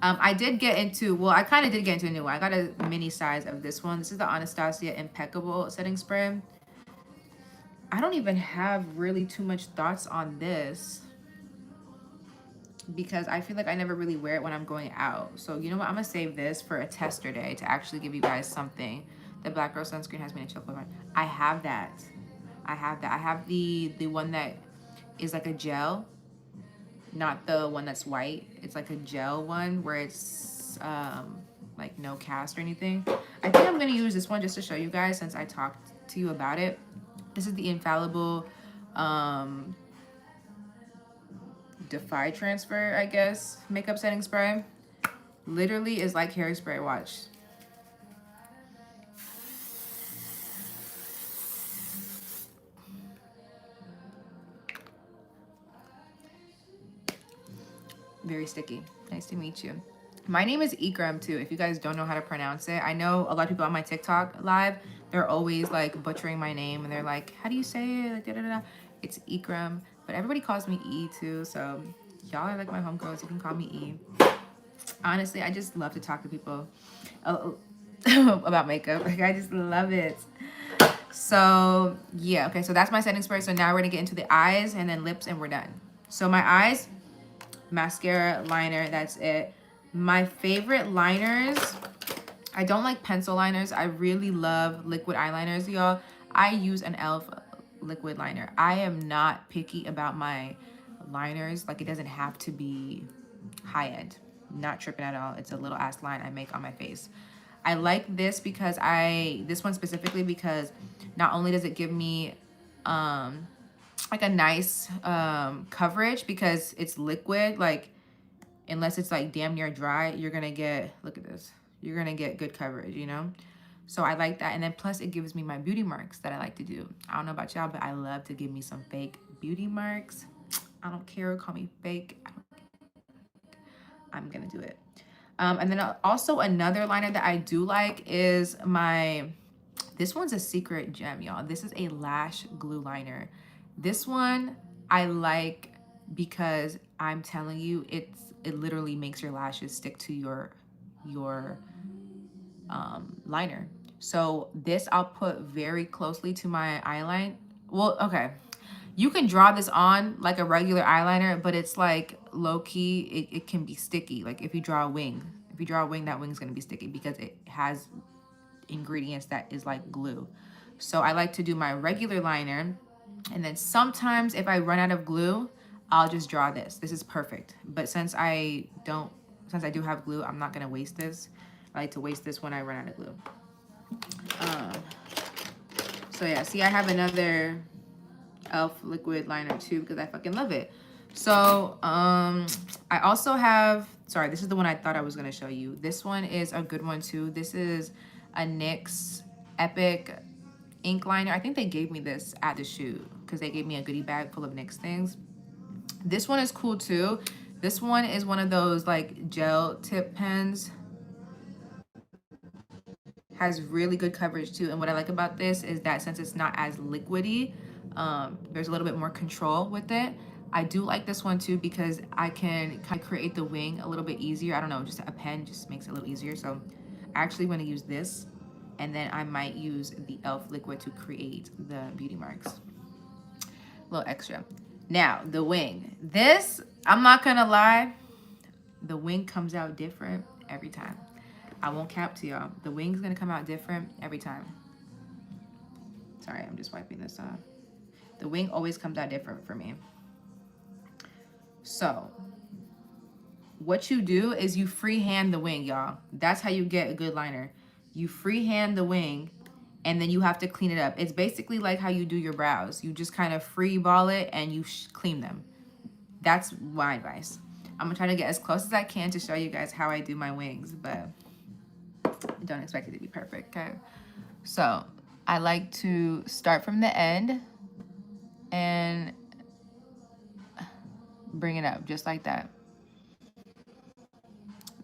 I did get into, well, I kind of did get into a new one. I got a mini size of this one. This is the Anastasia Impeccable setting spray. I don't even have really too much thoughts on this because I feel like I never really wear it when I'm going out. So you know what? I'm going to save this for a tester day to actually give you guys something. The Black Girl Sunscreen has me in a chocolate one. I have that. I have that. I have the one that is like a gel. Not the one that's white. It's like a gel one where it's like no cast or anything. I think I'm going to use this one just to show you guys since I talked to you about it. This is the Infallible Defy Transfer, I guess, makeup setting spray. Literally is like hairspray. Watch. Very sticky. Nice to meet you. My name is Ikram too, if you guys don't know how to pronounce it. I know a lot of people on my TikTok live, they're always like butchering my name and they're like, how do you say it? Like, da, da, da. It's Ikram, but everybody calls me E too, so y'all are like my homegirls. You can call me E. Honestly, I just love to talk to people about makeup. Like, I just love it. So yeah, okay, so that's my setting spray. So now we're gonna get into the eyes and then lips and we're done. So my eyes, mascara, liner, that's it. My favorite liners, I don't like pencil liners. I really love liquid eyeliners, y'all. I use an e.l.f. liquid liner. I am not picky about my liners. Like, it doesn't have to be high end. Not tripping at all. It's a little ass line I make on my face. I like this because this one specifically because not only does it give me like a nice coverage because it's liquid, like unless it's like damn near dry, you're gonna get, look at this, you're gonna get good coverage, you know? So I like that. And then plus it gives me my beauty marks that I like to do. I don't know about y'all, but I love to give me some fake beauty marks. I don't care, call me fake. I'm gonna do it. And then also another liner that I do like is this one's a secret gem, y'all. This is a lash glue liner. This one I like because I'm telling you, it literally makes your lashes stick to your liner. So this I'll put very closely to my eyeline. Well, okay. You can draw this on like a regular eyeliner, but it's like low key, it can be sticky. Like if you draw a wing, that wing's gonna be sticky because it has ingredients that is like glue. So I like to do my regular liner, and then sometimes if I run out of glue, I'll just draw this. This is perfect. But since I do have glue, I'm not gonna waste this. I like to waste this when I run out of glue. So yeah, see, I have another e.l.f. liquid liner too because I fucking love it. So I also have, sorry, this is the one I thought I was gonna show you. This one is a good one too. This is a NYX Epic ink liner. I think they gave me this at the shoot because they gave me a goodie bag full of NYX things. This one is cool too. This one is one of those like gel tip pens. Has really good coverage too. And what I like about this is that since it's not as liquidy, there's a little bit more control with it. I do like this one too because I can kind of create the wing a little bit easier. I don't know, just a pen just makes it a little easier. So I actually want to use this, and then I might use the e.l.f. liquid to create the beauty marks. A little extra. Now, the wing. This, I'm not gonna lie, the wing comes out different every time. I won't cap to y'all. The wing's gonna come out different every time. Sorry, I'm just wiping this off. The wing always comes out different for me. So, what you do is you freehand the wing, y'all. That's how you get a good liner. You freehand the wing, and then you have to clean it up. It's basically like how you do your brows. You just kind of free ball it and you clean them. That's my advice. I'm gonna try to get as close as I can to show you guys how I do my wings, but don't expect it to be perfect, okay? So I like to start from the end and bring it up just like that.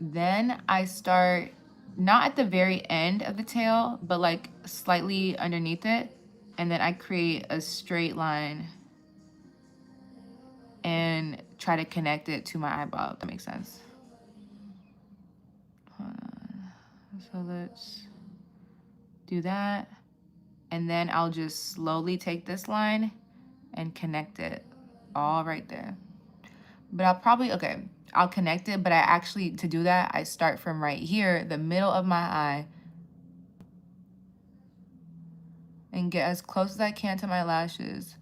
Then I start not at the very end of the tail, but like slightly underneath it. And then I create a straight line and try to connect it to my eyeball, if that makes sense. So let's do that. And then I'll just slowly take this line and connect it all right there. But I'll probably, okay, I'll connect it, but I actually, to do that, I start from right here, the middle of my eye, and get as close as I can to my lashes.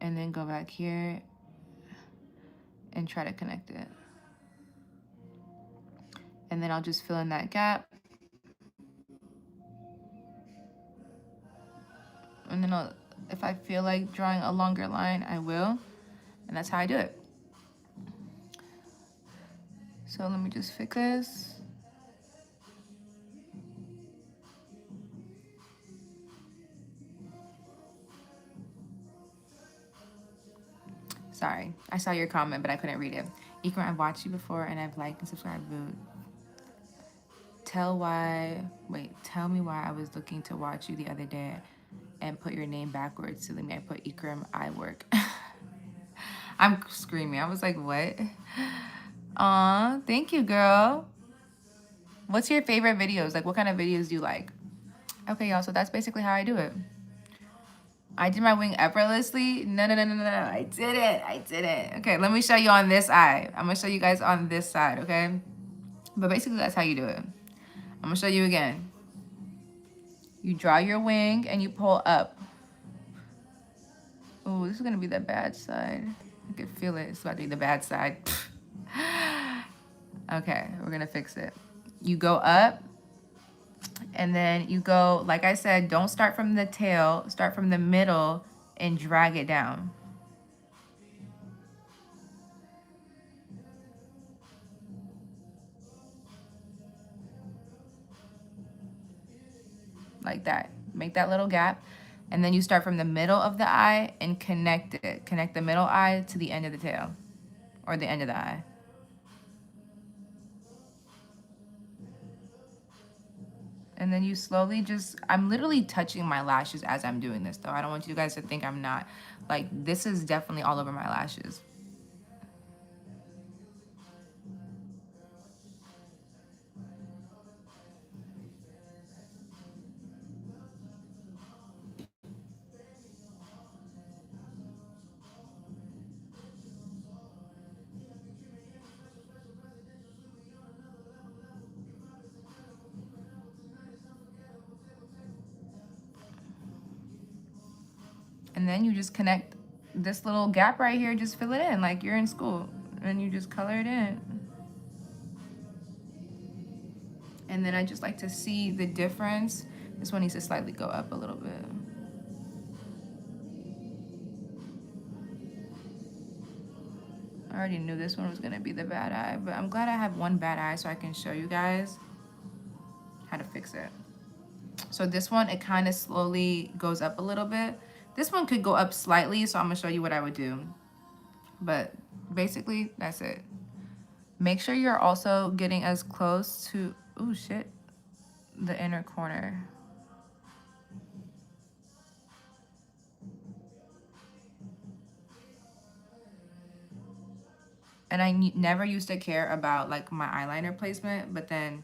And then go back here and try to connect it. And then I'll just fill in that gap. And then if I feel like drawing a longer line, I will. And that's how I do it. So let me just fix this. Sorry, I saw your comment, but I couldn't read it. Ikram, I've watched you before and I've liked and subscribed. Tell me why I was looking to watch you the other day and put your name backwards. So then I put Ikram I work. I'm screaming. I was like, what? Aw, thank you, girl. What's your favorite videos? Like, what kind of videos do you like? Okay, y'all, so that's basically how I do it. I did my wing effortlessly. No. I didn't. Okay, let me show you on this eye. I'm gonna show you guys on this side, okay? But basically, that's how you do it. I'm gonna show you again. You draw your wing and you pull up. Oh, this is gonna be the bad side. I can feel it. It's about to be the bad side. Okay, we're gonna fix it. You go up, and then you go, like I said, don't start from the tail, start from the middle and drag it down. Like that. Make that little gap. And then you start from the middle of the eye and connect it. Connect the middle eye to the end of the tail or the end of the eye. And then you slowly just, I'm literally touching my lashes as I'm doing this though. I don't want you guys to think I'm not. Like, this is definitely all over my lashes. And then you just connect this little gap right here, just fill it in like you're in school. And you just color it in. And then I just like to see the difference. This one needs to slightly go up a little bit. I already knew this one was gonna be the bad eye, but I'm glad I have one bad eye so I can show you guys how to fix it. So this one, it kind of slowly goes up a little bit. This one could go up slightly, so I'm gonna show you what I would do. But basically, that's it. Make sure you're also getting as close to, oh shit, the inner corner. And I never used to care about like my eyeliner placement, but then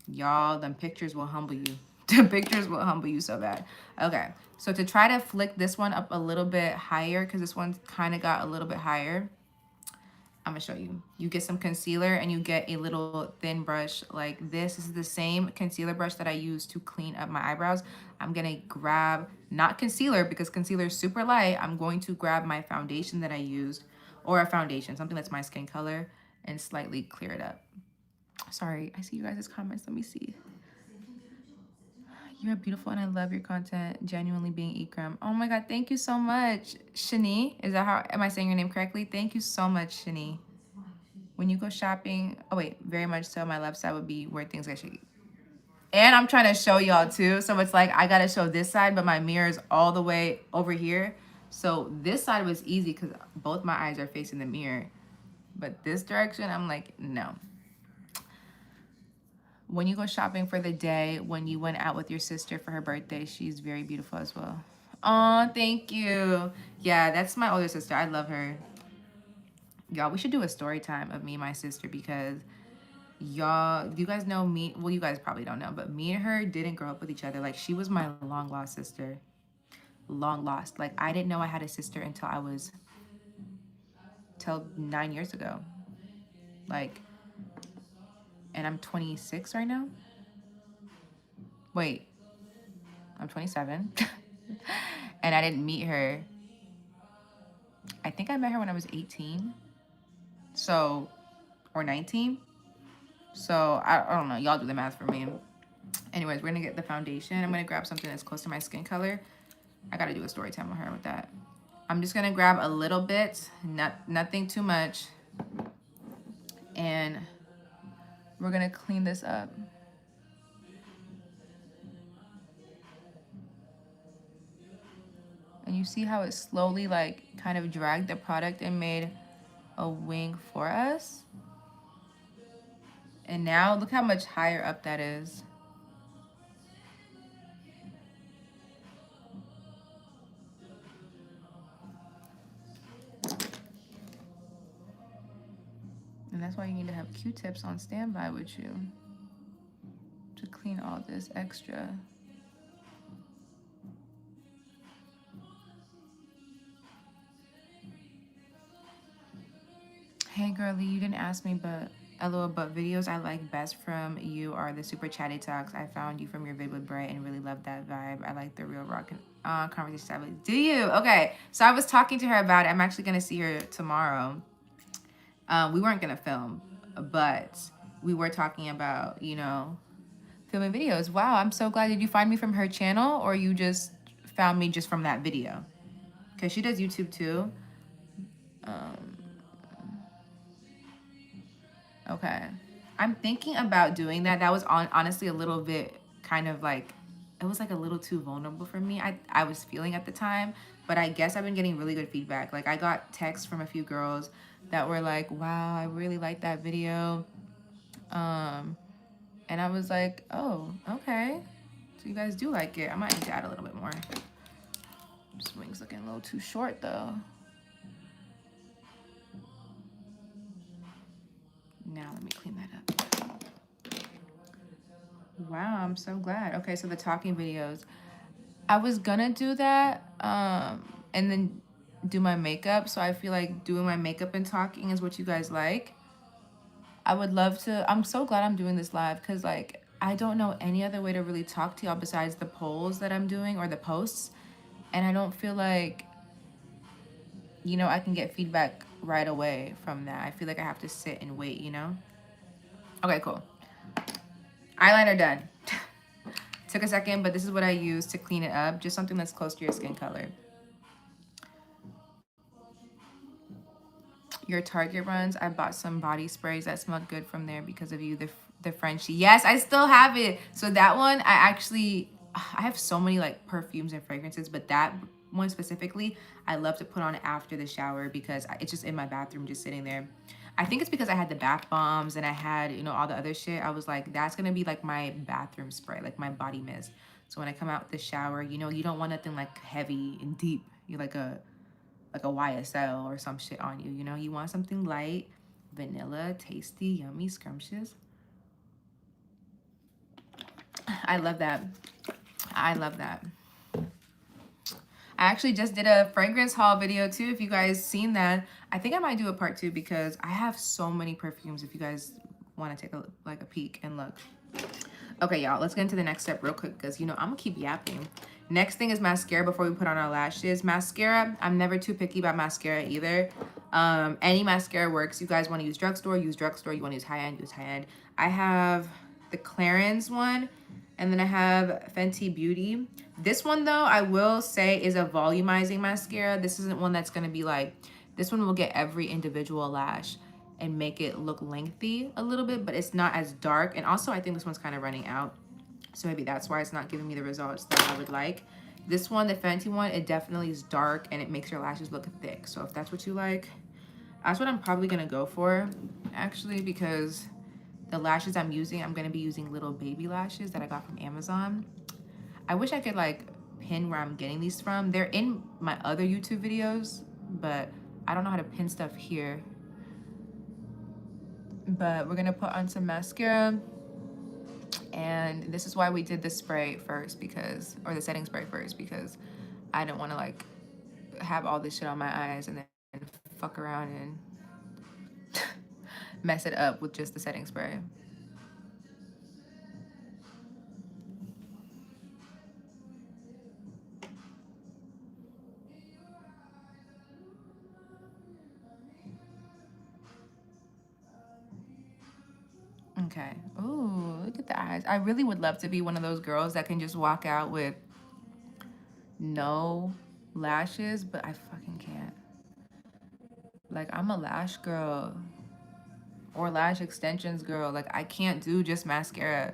y'all, them pictures will humble you. The pictures will humble you so bad. Okay, so to try to flick this one up a little bit higher, because this one's kind of got a little bit higher, I'm gonna show you. You get some concealer and you get a little thin brush like this. This is the same concealer brush that I use to clean up my eyebrows. I'm gonna grab, not concealer because concealer is super light. I'm going to grab my foundation that I used, or a foundation, something that's my skin color, and slightly clear it up. Sorry, I see you guys' comments. Let me see. You're beautiful and I love your content. Genuinely being Ikram. Oh my God, thank you so much. Shani, is that how, am I saying your name correctly? Thank you so much, Shani. When you go shopping, oh wait, very much so. My left side would be where things get shaky. And I'm trying to show y'all too. So it's like, I gotta show this side, but my mirror is all the way over here. So this side was easy because both my eyes are facing the mirror. But this direction, I'm like, no. When you go shopping for the day, when you went out with your sister for her birthday, she's very beautiful as well. Oh, thank you. Yeah, that's my older sister. I love her. Y'all, we should do a story time of me and my sister because y'all, you guys know me. Well, you guys probably don't know, but me and her didn't grow up with each other. Like, she was my long lost sister. Long lost. Like, I didn't know I had a sister until till 9 years ago. Like, and I'm 26 right now. Wait, I'm 27. And I didn't meet her. I think I met her when I was 18. So, or 19. So, I don't know. Y'all do the math for me. Anyways, we're going to get the foundation. I'm going to grab something that's close to my skin color. I got to do a story time with her with that. I'm just going to grab a little bit. Nothing too much. And we're going to clean this up. And you see how it slowly like kind of dragged the product and made a wing for us. And now look how much higher up that is. And that's why you need to have Q-tips on standby with you to clean all this extra. Hey girlie, you didn't ask me, but LOL, but videos I like best from you are the super chatty talks. I found you from your vid with Bright and really loved that vibe. I like the real rock conversation style. Do you? Okay, so I was talking to her about it. I'm actually gonna see her tomorrow. We weren't gonna film, but we were talking about, you know, filming videos. Wow, I'm so glad. Did you find me from her channel or you just found me just from that video? Because she does YouTube too. Okay. I'm thinking about doing that. That was honestly a little bit kind of like, it was like a little too vulnerable for me. I was feeling at the time, but I guess I've been getting really good feedback. Like I got texts from a few girls that were like, wow, I really like that video. And I was like, oh, okay. So you guys do like it. I might need to add a little bit more. This wing's looking a little too short though. Now let me clean that up. Wow, I'm so glad. Okay, so the talking videos. I was gonna do that and then do my makeup. So I feel like doing my makeup and talking is what you guys like. I would love to. I'm so glad I'm doing this live because like I don't know any other way to really talk to y'all besides the polls that I'm doing or the posts. And I don't feel like, you know, I can get feedback right away from that. I feel like I have to sit and wait, you know? Okay, cool. Eyeliner done. Took a second, but this is what I use to clean it up. Just something that's close to your skin color. Your Target runs, I bought some body sprays that smelled good from there because of you, the Frenchie. Yes, I still have it. So that one, I have so many like perfumes and fragrances, but that one specifically, I love to put on after the shower because it's just in my bathroom, just sitting there. I think it's because I had the bath bombs and I had, you know, all the other shit. I was like, that's gonna be like my bathroom spray, like my body mist. So when I come out the shower, you know, you don't want nothing like heavy and deep. You like a YSL or some shit on you, you know? You want something light, vanilla, tasty, yummy, scrumptious. I love that. I love that. I actually just did a fragrance haul video too, if you guys seen that. I think I might do a part 2 because I have so many perfumes if you guys want to take a peek and look. Okay, y'all, let's get into the next step real quick because, you know, I'm going to keep yapping. Next thing is mascara before we put on our lashes. Mascara, I'm never too picky about mascara either. Any mascara works. You guys want to use drugstore, use drugstore. You want to use high-end, use high-end. I have the Clarins one, and then I have Fenty Beauty. This one, though, I will say is a volumizing mascara. This isn't one that's going to be like, this one will get every individual lash and make it look lengthy a little bit, but it's not as dark. And also, I think this one's kind of running out. So maybe that's why it's not giving me the results that I would like. This one, the Fenty one, it definitely is dark and it makes your lashes look thick. So if that's what you like, that's what I'm probably gonna go for, actually, because the lashes I'm using, I'm gonna be using little baby lashes that I got from Amazon. I wish I could like pin where I'm getting these from. They're in my other YouTube videos, but I don't know how to pin stuff here. But we're gonna put on some mascara. And this is why we did the spray first because, or the setting spray first, because I didn't want to like have all this shit on my eyes and then fuck around and mess it up with just the setting spray. Okay. Ooh, look at the eyes. I really would love to be one of those girls that can just walk out with no lashes, but I fucking can't. Like, I'm a lash girl or lash extensions girl. Like, I can't do just mascara.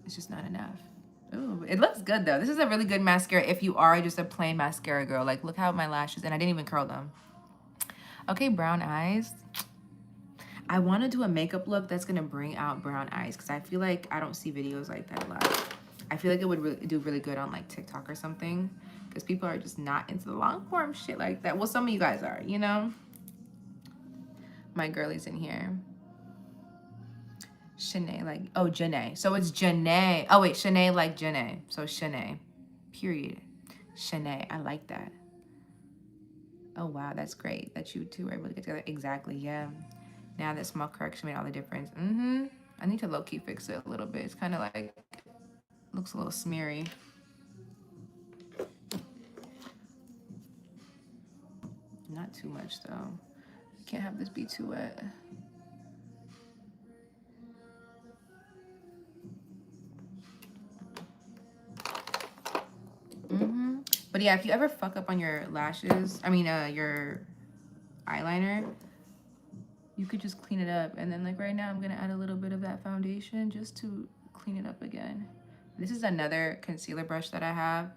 It's just not enough. Ooh, it looks good though. This is a really good mascara if you are just a plain mascara girl. Like, look how my lashes, and I didn't even curl them. Okay, brown eyes. I want to do a makeup look that's gonna bring out brown eyes because I feel like I don't see videos like that a lot. I feel like it would do really good on like TikTok or something because people are just not into the long form shit like that. Well, some of you guys are, you know. My girlie's in here. Shanae, like, oh, Janae. So it's Janae. Oh, wait, Shanae like Janae. So Shanae, period. Shanae, I like that. Oh, wow, that's great that you two were able to get together. Exactly, yeah. Now that small correction made all the difference. I need to low-key fix it a little bit. It's kind of like, looks a little smeary. Not too much, though. Can't have this be too wet. But yeah, if you ever fuck up on your lashes, your eyeliner, you could just clean it up. And then like right now, I'm gonna add a little bit of that foundation just to clean it up again. This is another concealer brush that I have.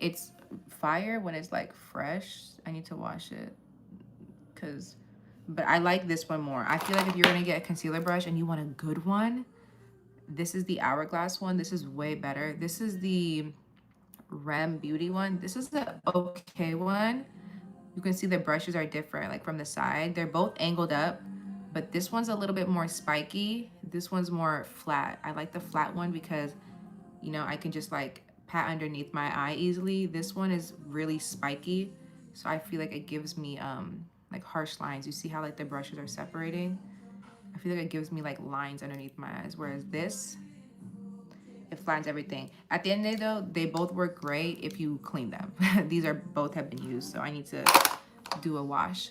It's fire when it's like fresh. I need to wash it but I like this one more. I feel like if you're gonna get a concealer brush and you want a good one, this is the Hourglass one. This is way better. This is the Rem Beauty one. This is the okay one. You can see the brushes are different, like from the side. They're both angled up, but this one's a little bit more spiky. This one's more flat. I like the flat one because, you know, I can just like pat underneath my eye easily. This one is really spiky, so I feel like it gives me like harsh lines. You see how like the brushes are separating? I feel like it gives me like lines underneath my eyes, whereas this It flattens everything. At the end of the day, though, they both work great if you clean them. These are both have been used, so I need to do a wash.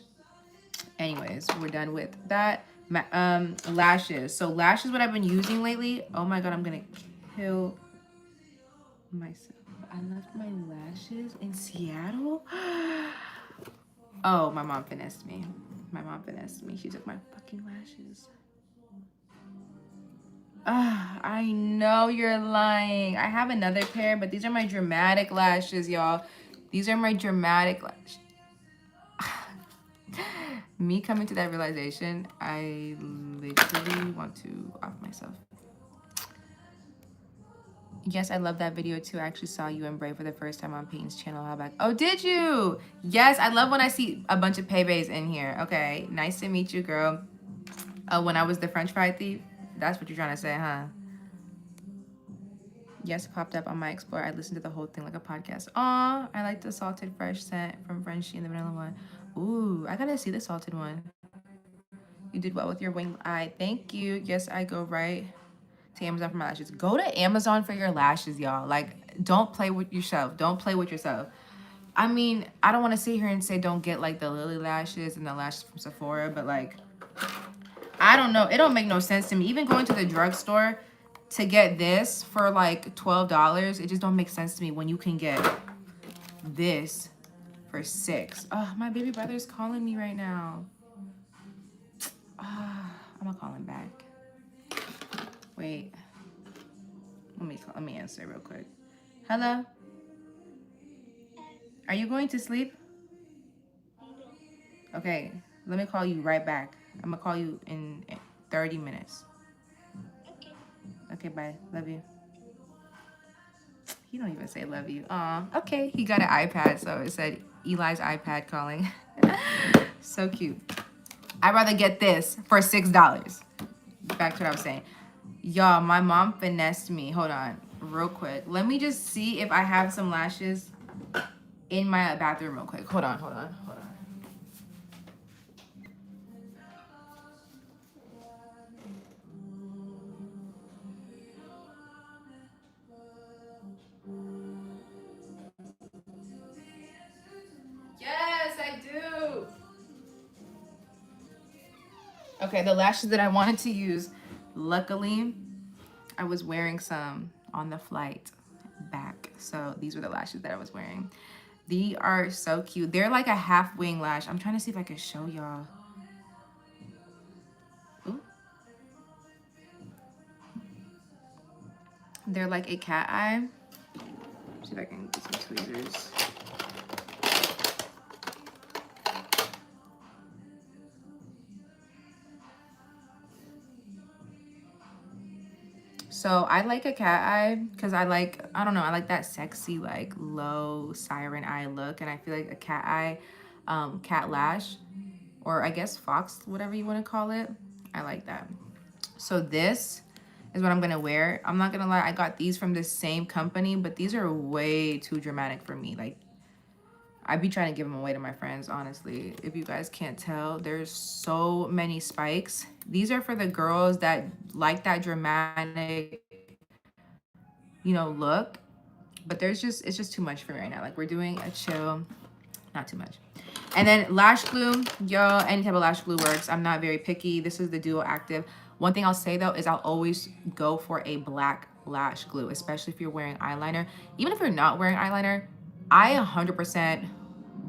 Anyways, we're done with that. Lashes. So lashes, what I've been using lately. Oh my god, I'm gonna kill myself. I left my lashes in Seattle. Oh, my mom finessed me. My mom finessed me. She took my fucking lashes. I know you're lying. I have another pair, but these are my dramatic lashes, y'all. These are my dramatic lashes. Me coming to that realization, I literally want to off myself. Yes, I love that video too. I actually saw you and Brave for the first time on Peyton's channel a while back. Oh, did you? Yes, I love when I see a bunch of paybays in here. Okay, nice to meet you, girl. Oh, when I was the French fry thief? That's what you're trying to say, huh? Yes, it popped up on my Explorer. I listened to the whole thing like a podcast. Aw, I like the salted fresh scent from Frenchie and the vanilla one. Ooh, I gotta see the salted one. You did well with your wing eye. Thank you. Yes, I go right to Amazon for my lashes. Go to Amazon for your lashes, y'all. Like, don't play with yourself. Don't play with yourself. I mean, I don't want to sit here and say don't get like the Lily lashes and the lashes from Sephora, but like, I don't know. It don't make no sense to me. Even going to the drugstore to get this for like $12, it just don't make sense to me when you can get this for $6. Oh, my baby brother's calling me right now. I'm gonna call him back. Wait. Let me answer real quick. Hello? Are you going to sleep? Okay, let me call you right back. I'm gonna call you in 30 minutes. Okay, bye. Love you. He don't even say love you. Aw, okay. He got an iPad, so it said Eli's iPad calling. So cute. I'd rather get this for $6. Back to what I was saying. Y'all, my mom finessed me. Hold on, real quick. Let me just see if I have some lashes in my bathroom real quick. Hold on. Yes, I do. Okay, the lashes that I wanted to use, luckily, I was wearing some on the flight back. So these were the lashes that I was wearing. They are so cute. They're like a half wing lash. I'm trying to see if I can show y'all. Ooh. They're like a cat eye. See if I can get some tweezers. So I like a cat eye because I don't know, I like that sexy, like low siren eye look. And I feel like a cat eye, cat lash, or I guess fox, whatever you want to call it. I like that. So this is what I'm going to wear. I'm not going to lie, I got these from the same company, but these are way too dramatic for me. Like, I'd be trying to give them away to my friends, honestly. If you guys can't tell, there's so many spikes. These are for the girls that like that dramatic, you know, look. But it's just too much for me right now. Like, we're doing a chill, not too much. And then lash glue, y'all, any type of lash glue works. I'm not very picky. This is the Duo Active. One thing I'll say though is I'll always go for a black lash glue, especially if you're wearing eyeliner. Even if you're not wearing eyeliner, I 100%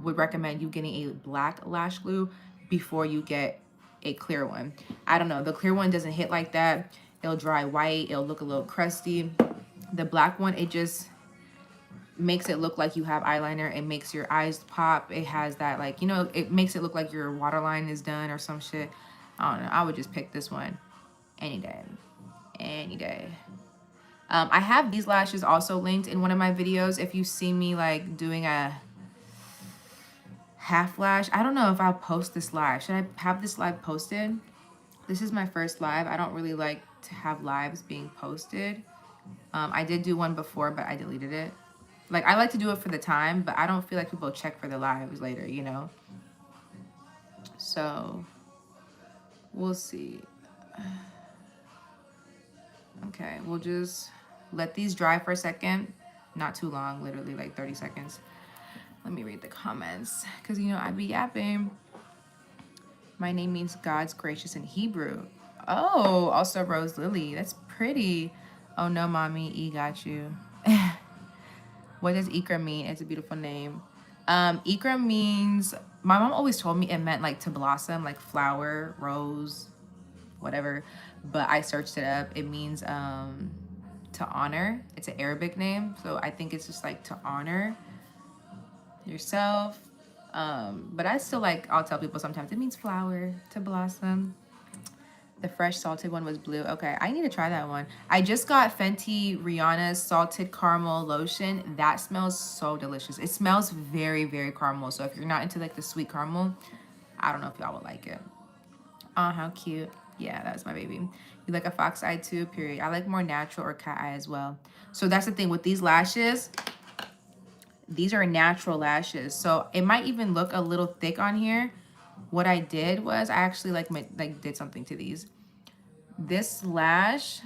would recommend you getting a black lash glue before you get a clear one. I don't know, the clear one doesn't hit like that. It'll dry white, it'll look a little crusty. The black one, it just makes it look like you have eyeliner. It makes your eyes pop. It has that, like, you know, it makes it look like your waterline is done or some shit. I don't know. I would just pick this one any day. Any day. I have these lashes also linked in one of my videos. If you see me like doing a half lash, I don't know if I'll post this live. Should I have this live posted? This is my first live. I don't really like to have lives being posted. I did do one before, but I deleted it. Like, I like to do it for the time, but I don't feel like people check for the lives later, you know? So, we'll see. Okay, we'll just let these dry for a second. Not too long, literally like 30 seconds. Let me read the comments, because you know I be yapping. My name means God's gracious in Hebrew. Oh, also Rose Lily. That's pretty. Oh no, mommy, E got you. What does Ikra mean? It's a beautiful name. Ikra means, my mom always told me it meant like to blossom, like flower, rose, whatever. But I searched it up. It means to honor. It's an Arabic name. So I think it's just like to honor yourself. But I still like, I'll tell people sometimes it means flower, to blossom. The fresh salted one was blue. Okay, I need to try that one. I just got Fenty Rihanna's salted caramel lotion. That smells so delicious. It smells very, very caramel. So if you're not into like the sweet caramel, I don't know if y'all would like it. Oh, how cute. Yeah, that's my baby. You like a fox eye too? Period. I like more natural or cat eye as well. So that's the thing with these lashes. These are natural lashes. So it might even look a little thick on here. What I did was I actually like did something to these. This lash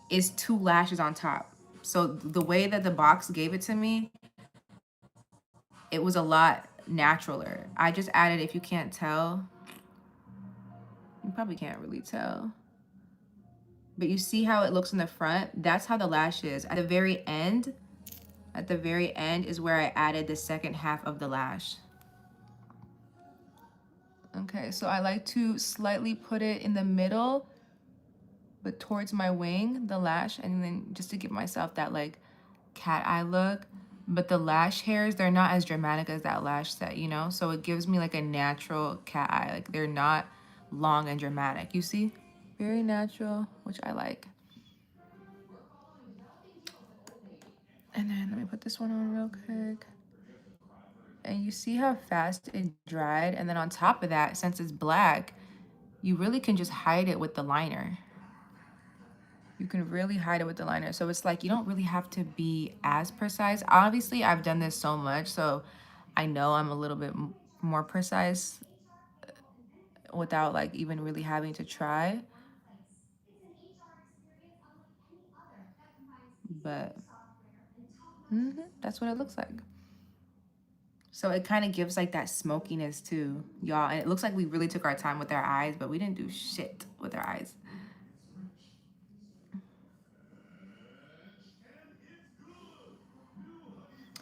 is 2 lashes on top. So the way that the box gave it to me, it was a lot naturaler. I just added, if you can't tell, you probably can't really tell, but you see how it looks in the front? That's how the lash is. At the very end is where I added the second half of the lash. Okay, so I like to slightly put it in the middle, but towards my wing, the lash, and then just to give myself that like cat eye look. But the lash hairs, they're not as dramatic as that lash set, you know? So it gives me like a natural cat eye. Like they're not long and dramatic, you see? Very natural, which I like. And then let me put this one on real quick. And you see how fast it dried? And then on top of that, since it's black, you really can just hide it with the liner. You can really hide it with the liner. So it's like you don't really have to be as precise. Obviously, I've done this so much, so I know I'm a little bit more precise without like even really having to try. But that's what it looks like. So it kind of gives like that smokiness too, y'all. And it looks like we really took our time with our eyes, but we didn't do shit with our eyes.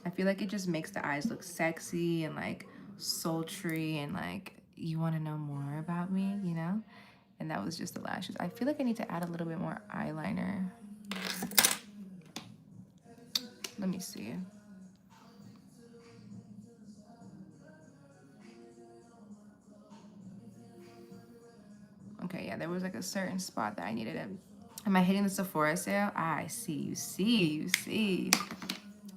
I feel like it just makes the eyes look sexy and like sultry and like you want to know more about me, you know? And that was just the lashes. I feel like I need to add a little bit more eyeliner. Let me see. Okay, yeah, there was like a certain spot that I needed it. Am I hitting the Sephora sale? I see, you see, you see.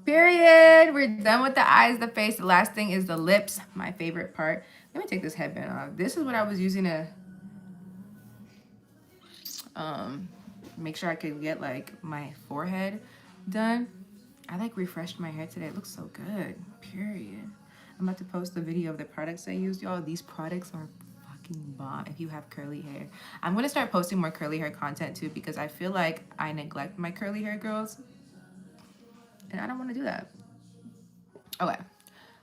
Period. We're done with the eyes, the face. The last thing is the lips, my favorite part. Let me take this headband off. This is what I was using to make sure I could get like my forehead done. I like refreshed my hair today. It looks so good. Period. I'm about to post the video of the products I used, y'all. These products are fucking bomb if you have curly hair. I'm gonna start posting more curly hair content too, because I feel like I neglect my curly hair girls, and I don't want to do that. Okay.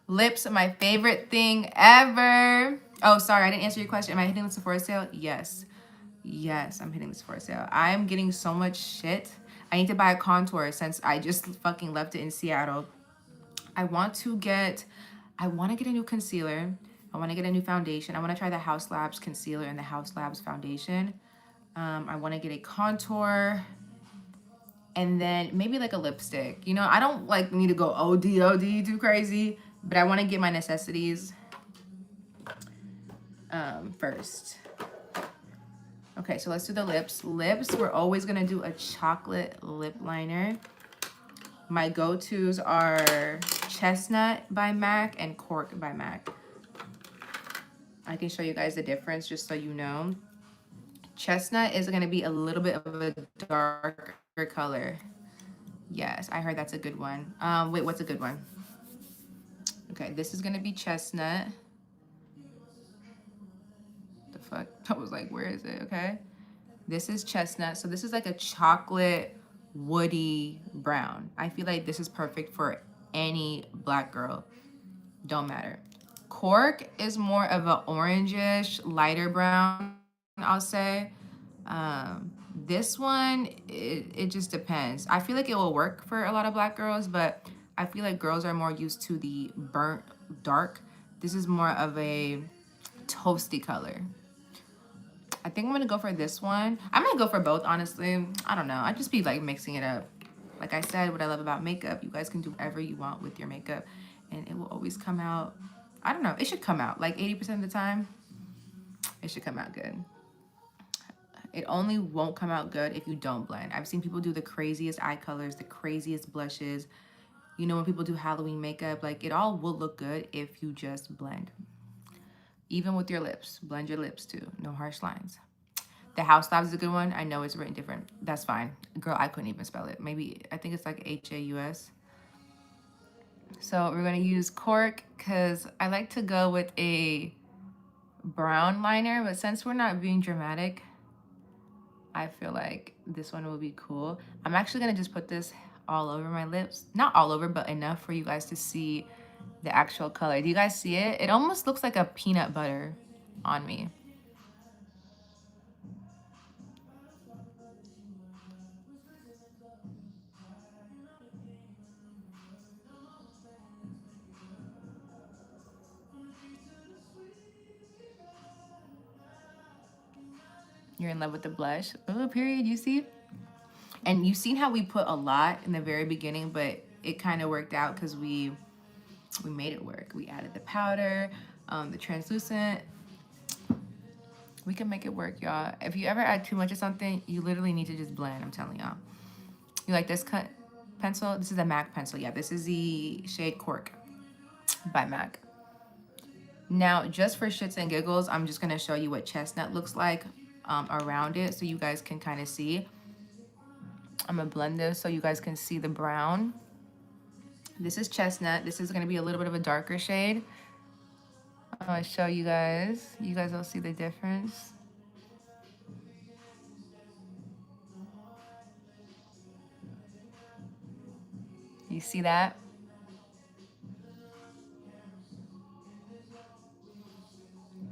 Lips, my favorite thing ever. Oh, sorry, I didn't answer your question. Am I hitting the Sephora sale? Yes. Yes, I'm hitting the Sephora sale. I'm getting so much shit. I need to buy a contour since I just fucking left it in Seattle. I want to get a new concealer. I want to get a new foundation. I want to try the Haus Labs concealer and the Haus Labs foundation. I want to get a contour and then maybe like a lipstick. You know, I don't like need to go OD too crazy, but I want to get my necessities first. Okay, so let's do the lips. Lips, we're always gonna do a chocolate lip liner. My go-tos are Chestnut by MAC and Cork by MAC. I can show you guys the difference just so you know. Chestnut is gonna be a little bit of a darker color. Yes, I heard that's a good one. Wait, what's a good one? Okay, this is gonna be Chestnut. The fuck? I was like, where is it? Okay. This is chestnut. So this is like a chocolate woody brown. I feel like this is perfect for any black girl. Don't matter. Cork is more of a orangish, lighter brown, I'll say. This one, it just depends. I feel like it will work for a lot of black girls, but I feel like girls are more used to the burnt dark. This is more of a toasty color. I think I'm gonna go for this one. I might go for both, honestly. I don't know. I just be like mixing it up. Like I said, what I love about makeup, you guys can do whatever you want with your makeup and it will always come out. I don't know. It should come out like 80% of the time. It should come out good. It only won't come out good if you don't blend. I've seen people do the craziest eye colors, the craziest blushes. You know, when people do Halloween makeup, like it all will look good if you just blend. Even with your lips, blend your lips too. No harsh lines. The House Labs is a good one. I know it's written different. That's fine. Girl, I couldn't even spell it. Maybe, I think it's like H-A-U-S. So we're going to use cork because I like to go with a brown liner. But since we're not being dramatic, I feel like this one will be cool. I'm actually going to just put this all over my lips. Not all over, but enough for you guys to see the actual color. Do you guys see it? It almost looks like a peanut butter on me. You're in love with the blush. Oh, period. You see? And you've seen how we put a lot in the very beginning, but it kind of worked out because we made it work. We added the powder, the translucent. We can make it work, y'all. If you ever add too much of something, you literally need to just blend. I'm telling y'all. You like this cut pencil? This is a MAC pencil. Yeah, this is the shade Cork by MAC. Now, just for shits and giggles, I'm just going to show you what chestnut looks like around it so you guys can kind of see. I'm going to blend this so you guys can see the brown. This is chestnut. This is going to be a little bit of a darker shade. I'm going to show you guys. You guys will see the difference. You see that?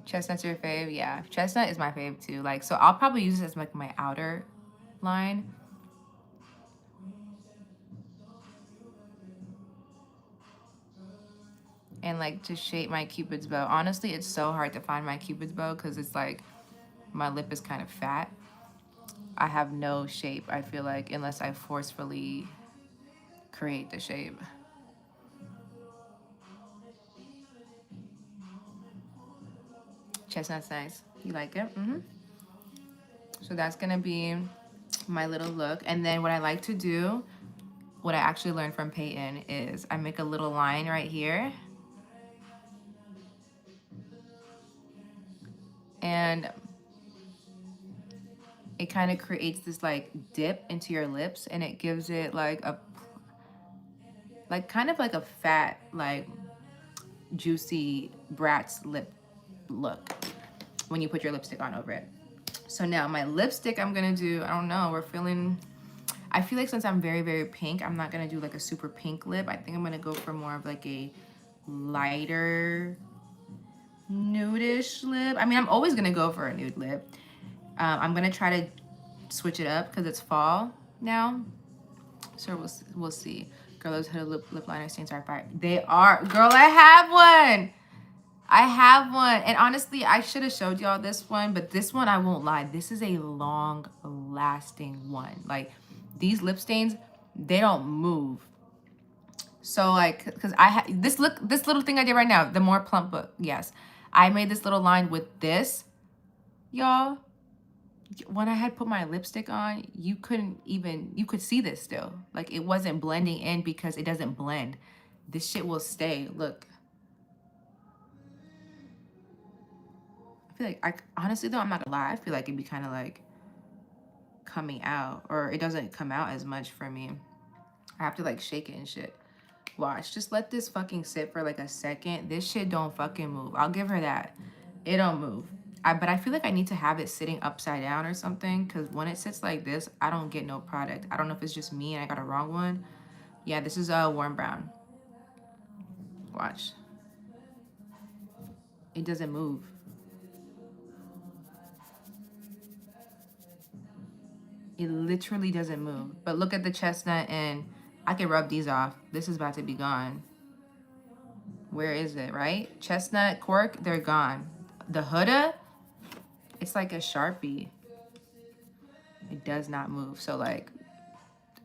Chestnut's your fave? Yeah, chestnut is my fave too. Like, so I'll probably use this as like my outer line. And like to shape my Cupid's bow. Honestly, it's so hard to find my Cupid's bow because it's like my lip is kind of fat. I have no shape, I feel like, unless I forcefully create the shape. Chestnut's nice. You like it? So that's gonna be my little look. And then what I like to do, what I actually learned from Peyton, is I make a little line right here. And it kind of creates this like dip into your lips and it gives it like a, like kind of like a fat, like juicy Bratz lip look when you put your lipstick on over it. So now my lipstick I'm gonna do, I don't know, we're feeling, I feel like since I'm very, very pink, I'm not gonna do like a super pink lip. I think I'm gonna go for more of like a lighter nudish lip. I mean, I'm always gonna go for a nude lip. I'm gonna try to switch it up because it's fall now. So we'll see. Girl, those hooded lip liner stains are fire. They are. Girl, I have one. I have one. And honestly, I should have showed y'all this one, but this one, I won't lie, this is a long lasting one. Like these lip stains, they don't move. So like, because I have this little thing I did right now, the More Plump book. Yes, I made this little line with this, y'all. When I had put my lipstick on, you could see this still. Like it wasn't blending in because it doesn't blend. This shit will stay. Look. I feel like, honestly though, I'm not gonna lie, I feel like it'd be kind of like coming out, or it doesn't come out as much for me. I have to like shake it and shit. Watch, just let this fucking sit for like a second. This shit don't fucking move. I'll give her that. It don't move. But I feel like I need to have it sitting upside down or something, because when it sits like this, I don't get no product. I don't know if it's just me and I got a wrong one. Yeah, this is a warm brown. Watch. It doesn't move. It literally doesn't move. But look at the chestnut, and I can rub these off. This is about to be gone. Where is it, right? Chestnut, cork, they're gone. The Huda, it's like a Sharpie. It does not move. So like,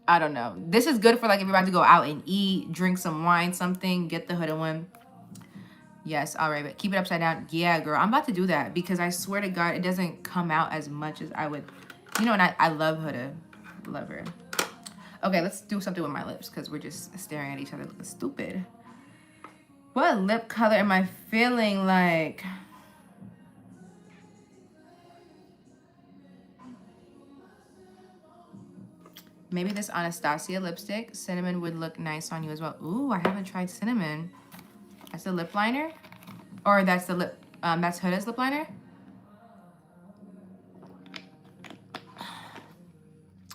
I don't know. This is good for like if you're about to go out and eat, drink some wine, something, get the Huda one. Yes, all right, but keep it upside down. Yeah, girl, I'm about to do that because I swear to God, it doesn't come out as much as I would. You know, and I love Huda. Love her. Okay, let's do something with my lips because we're just staring at each other looking stupid. What lip color am I feeling like? Maybe this Anastasia lipstick. Cinnamon would look nice on you as well. Ooh, I haven't tried cinnamon. That's the lip liner? Or that's the lip, that's Huda's lip liner?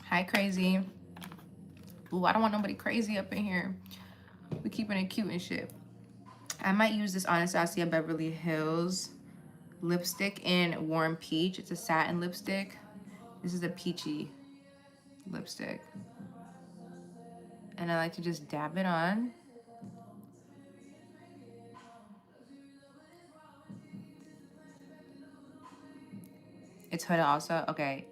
Hi, crazy. Ooh, I don't want nobody crazy up in here. We keeping it cute and shit. I might use this Anastasia Beverly Hills lipstick in Warm Peach. It's a satin lipstick. This is a peachy lipstick. And I like to just dab it on. It's Huda also. Okay.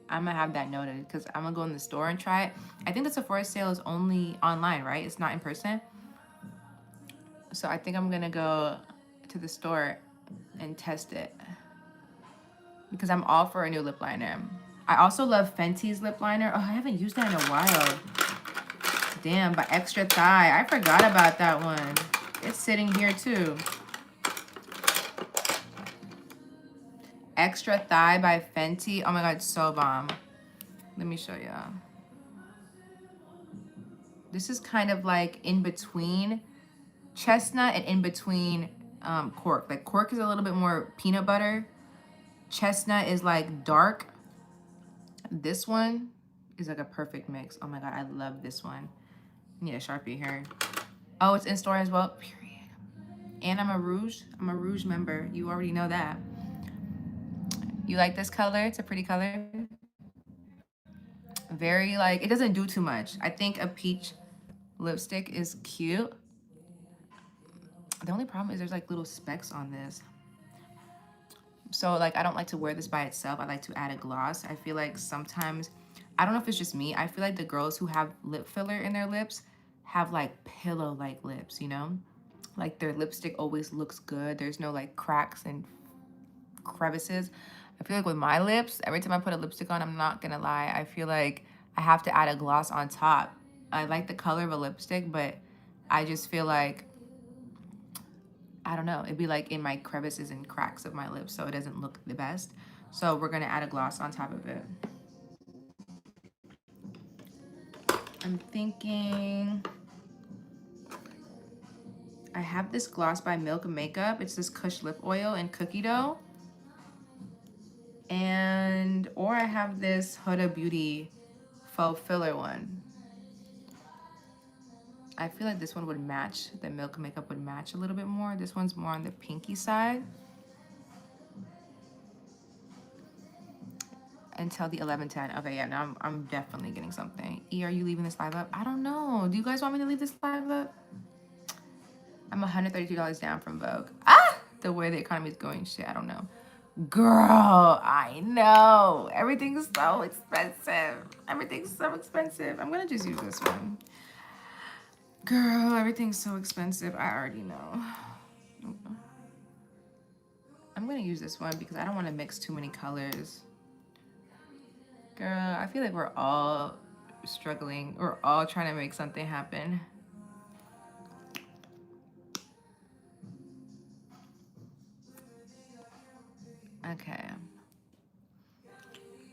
I'm gonna have that noted because I'm gonna go in the store and try it. I think the Sephora sale is only online, right? It's not in person. So I think I'm gonna go to the store and test it because I'm all for a new lip liner. I also love Fenty's lip liner. Oh, I haven't used that in a while. Damn, by Extra Thigh. I forgot about that one. It's sitting here too. Extra Thigh by Fenty. Oh my God, it's so bomb. Let me show y'all. This is kind of like in between chestnut and in between cork. Like cork is a little bit more peanut butter. Chestnut is like dark. This one is like a perfect mix. Oh my God, I love this one. I need a Sharpie here. Oh, it's in store as well. Period. And I'm a Rouge member. You already know that. You like this color? It's a pretty color. Very like, it doesn't do too much. I think a peach lipstick is cute. The only problem is there's like little specks on this. So like, I don't like to wear this by itself. I like to add a gloss. I feel like sometimes, I don't know if it's just me, I feel like the girls who have lip filler in their lips have like pillow-like lips, you know? Like their lipstick always looks good. There's no like cracks and crevices. I feel like with my lips, every time I put a lipstick on, I'm not gonna lie, I feel like I have to add a gloss on top. I like the color of a lipstick, but I just feel like, I don't know, it'd be like in my crevices and cracks of my lips, so it doesn't look the best. So we're gonna add a gloss on top of it. I'm thinking, I have this gloss by Milk Makeup. It's this Kush Lip Oil in Cookie Dough. And, or I have this Huda Beauty Faux Filler one. I feel like this one would match, the Milk Makeup would match a little bit more. This one's more on the pinky side. Until the 11:10. Okay, yeah, now I'm definitely getting something. E, are you leaving this live up? I don't know. Do you guys want me to leave this live up? I'm $132 down from Vogue. Ah! The way the economy is going, shit, I don't know. Girl, I know. Everything's so expensive. Everything's so expensive. I'm gonna just use this one. Girl, everything's so expensive. I already know. I'm gonna use this one because I don't want to mix too many colors. Girl, I feel like we're all struggling. We're all trying to make something happen. Okay.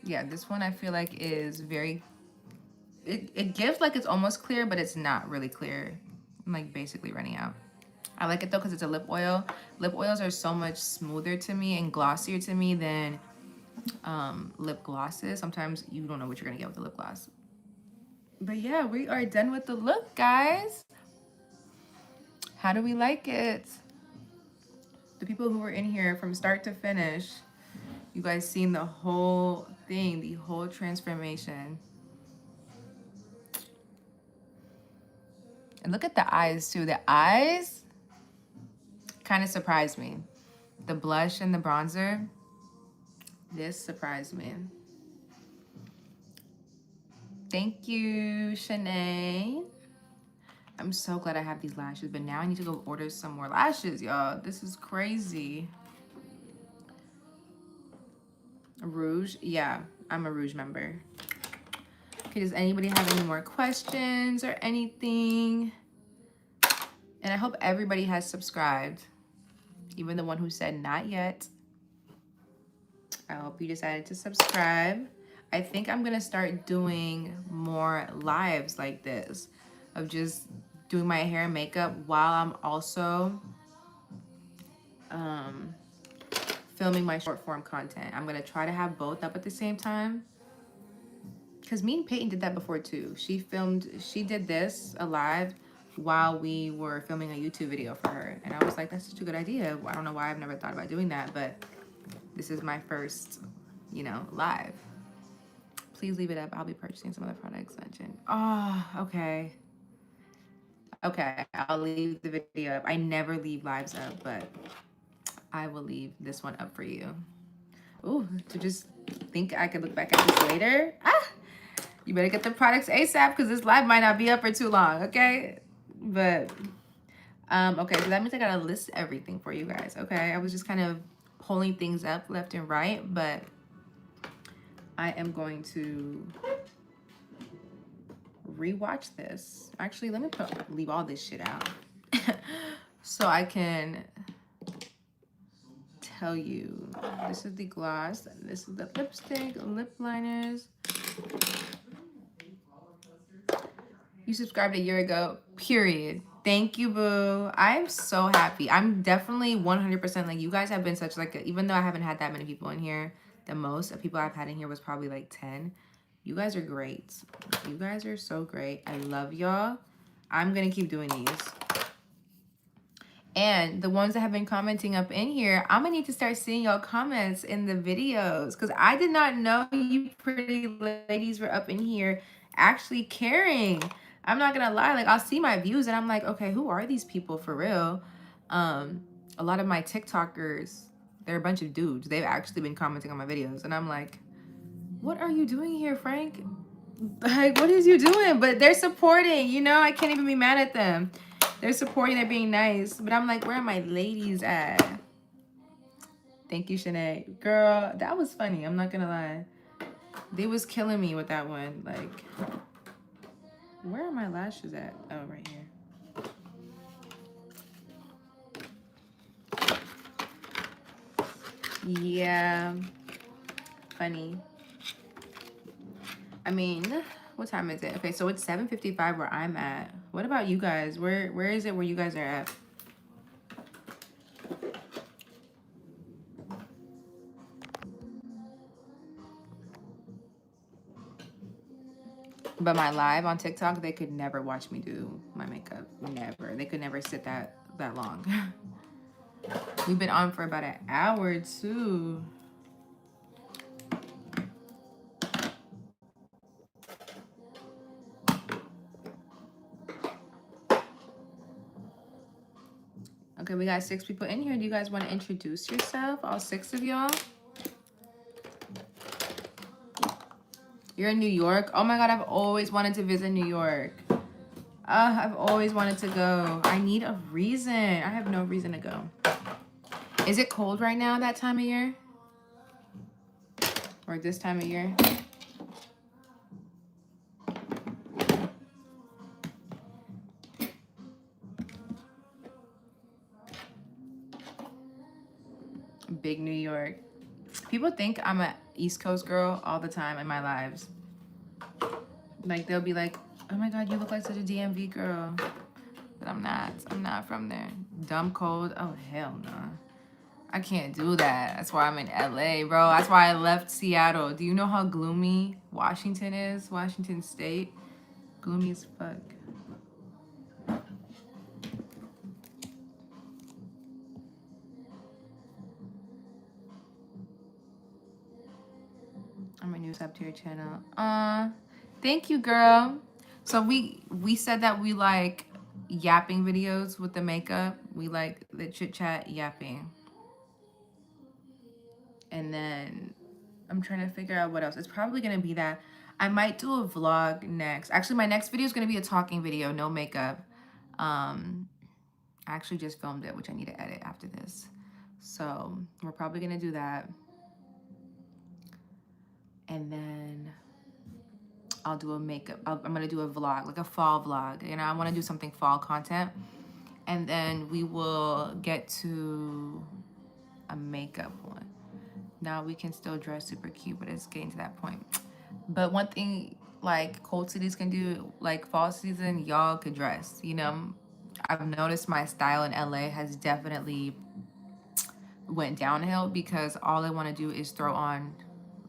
Yeah, this one I feel like is very, it gives like it's almost clear, but it's not really clear. I'm like basically running out. I like it though because it's a lip oil. Lip oils are so much smoother to me and glossier to me than lip glosses. Sometimes you don't know what you're gonna get with the lip gloss. But yeah, we are done with the look, guys. How do we like it? The people who were in here from start to finish, you guys seen the whole thing, the whole transformation. And look at the eyes too. The eyes kind of surprised me. The blush and the bronzer, this surprised me. Thank you, Shanae. I'm so glad I have these lashes, but now I need to go order some more lashes, y'all. This is crazy. Rouge? Yeah, I'm a Rouge member. Okay, does anybody have any more questions or anything? And I hope everybody has subscribed, even the one who said not yet. I hope you decided to subscribe. I think I'm gonna start doing more lives like this, of just doing my hair and makeup while I'm also filming my short form content. I'm gonna try to have both up at the same time. Because me and Peyton did that before too. She did this live while we were filming a YouTube video for her. And I was like, that's such a good idea. I don't know why I've never thought about doing that, but this is my first, you know, live. Please leave it up. I'll be purchasing some other products mentioned. Oh, okay. Okay, I'll leave the video up. I never leave lives up, but I will leave this one up for you. Ooh, to just think I could look back at this later. Ah! You better get the products ASAP because this live might not be up for too long, okay? But, okay, so that means I gotta list everything for you guys, okay? I was just kind of pulling things up left and right, but I am going to rewatch this. Actually, let me leave all this shit out so I can tell you. This is the gloss, this is the lipstick, lip liners. You subscribed a year ago, period. Thank you, boo. I'm so happy. I'm definitely 100% like, you guys have been such like, even though I haven't had that many people in here, the most of people I've had in here was probably like 10. You guys are great. You guys are so great. I love y'all. I'm gonna keep doing these. And the ones that have been commenting up in here, I'm gonna need to start seeing y'all comments in the videos, because I did not know you pretty ladies were up in here actually caring. I'm not gonna lie, like I'll see my views and I'm like, okay, who are these people for real? A lot of my TikTokers, they're a bunch of dudes. They've actually been commenting on my videos and I'm like, what are you doing here, Frank? Like, what is you doing? But they're supporting, you know, I can't even be mad at them. They're supporting, they're being nice. But I'm like, where are my ladies at? Thank you, Shanae. Girl, that was funny. I'm not gonna lie. They was killing me with that one. Like, where are my lashes at? Oh, right here. Yeah. Funny. I mean, what time is it? Okay, so it's 7:55 where I'm at. What about you guys? Where is it where you guys are at? But my live on TikTok, they could never watch me do my makeup. Never. They could never sit that long. We've been on for about an hour too. Okay, we got 6 people in here. Do you guys want to introduce yourself? All 6 of y'all? You're in New York? Oh my God, I've always wanted to visit New York. I've always wanted to go. I need a reason. I have no reason to go. Is it cold right now that time of year? Or this time of year? Big New York. People think I'm an East Coast girl all the time in my lives. Like, they'll be like, oh my God, you look like such a DMV girl. But I'm not from there. Dumb cold. Oh hell no. I can't do that. That's why I'm in LA, bro. That's why I left Seattle. Do you know how gloomy Washington is? Washington State. Gloomy as fuck. I'm a new sub to your channel. Thank you, girl. So we said that we like yapping videos with the makeup. We like the chit chat yapping. And then I'm trying to figure out what else. It's probably gonna be that. I might do a vlog next. Actually, my next video is gonna be a talking video, no makeup. I actually just filmed it, which I need to edit after this. So we're probably gonna do that. And then I'll do a makeup. I'm gonna do a vlog, like a fall vlog. You know, I wanna do something fall content. And then we will get to a makeup one. Now we can still dress super cute, but it's getting to that point. But one thing like cold cities can do, like fall season, y'all could dress. You know, I've noticed my style in LA has definitely went downhill because all I want to do is throw on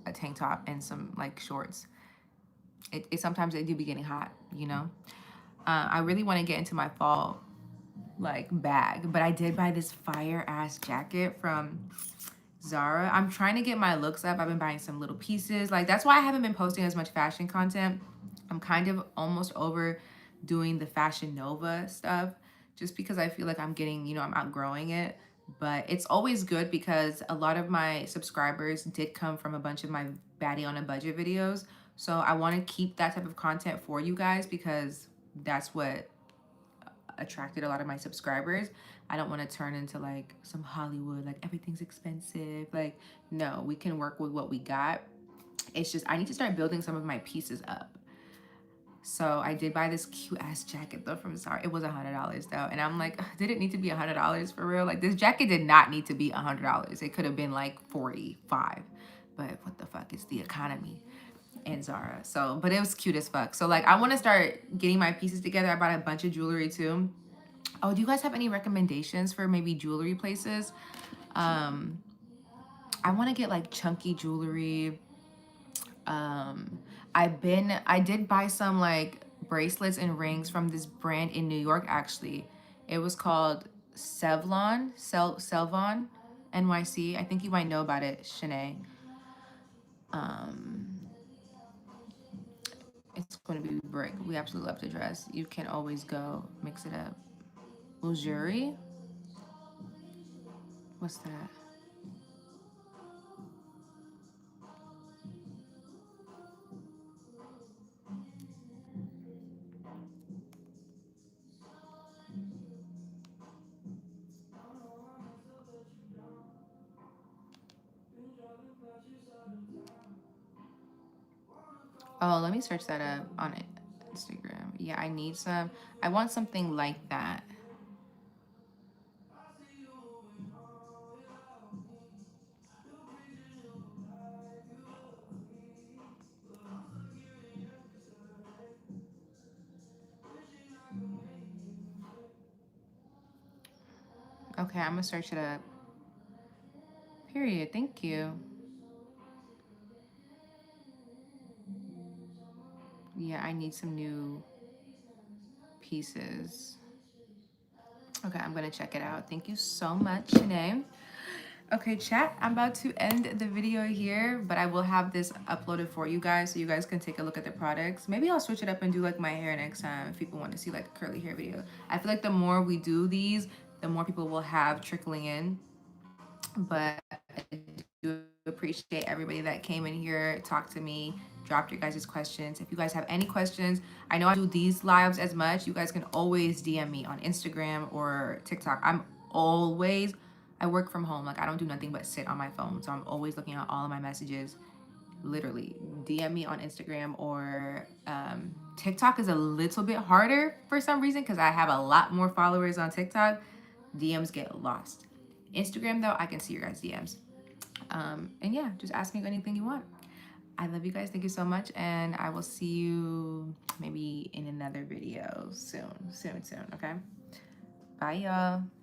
a tank top and some like shorts. It sometimes it do be getting hot, you know. I really want to get into my fall like bag, but I did buy this fire ass jacket from Zara. I'm trying to get my looks up. I've been buying some little pieces. Like that's why I haven't been posting as much fashion content. I'm kind of almost over doing the Fashion Nova stuff just because I feel like I'm getting, you know, I'm outgrowing it. But it's always good because a lot of my subscribers did come from a bunch of my baddie on a budget videos. So I want to keep that type of content for you guys because that's what attracted a lot of my subscribers. I don't want to turn into like some Hollywood, like everything's expensive. Like, no, we can work with what we got. It's just, I need to start building some of my pieces up. So I did buy this cute ass jacket though from Zara. It was $100 though. And I'm like, did it need to be $100 for real? Like this jacket did not need to be $100. It could have been like 45. But what the fuck is the economy in Zara? So, but it was cute as fuck. So like I want to start getting my pieces together. I bought a bunch of jewelry too. Oh, do you guys have any recommendations for maybe jewelry places? I want to get like chunky jewelry. I did buy some like bracelets and rings from this brand in New York actually. It was called Selvon NYC. I think you might know about it, Shanae. It's going to be brick. We absolutely love to dress. You can always go mix it up. Luxury? What's that? Oh, let me search that up on Instagram. Yeah, I need some. I want something like that. Okay, I'm gonna search it up. Period. Thank you. Yeah, I need some new pieces. Okay, I'm gonna check it out. Thank you so much, Shanae. Okay, chat, I'm about to end the video here, but I will have this uploaded for you guys so you guys can take a look at the products. Maybe I'll switch it up and do like my hair next time if people want to see like a curly hair video. I feel like the more we do these, the more people will have trickling in. But I do appreciate everybody that came in here, talked to me, dropped your guys' questions. If you guys have any questions, I know I do these lives as much. You guys can always DM me on Instagram or TikTok. I work from home. Like I don't do nothing but sit on my phone. So I'm always looking at all of my messages. Literally, DM me on Instagram or TikTok is a little bit harder for some reason because I have a lot more followers on TikTok. DMs get lost. Instagram though, I can see your guys' DMs. And yeah, just ask me anything you want. I love you guys. Thank you so much. And I will see you maybe in another video soon. Okay? Bye, y'all.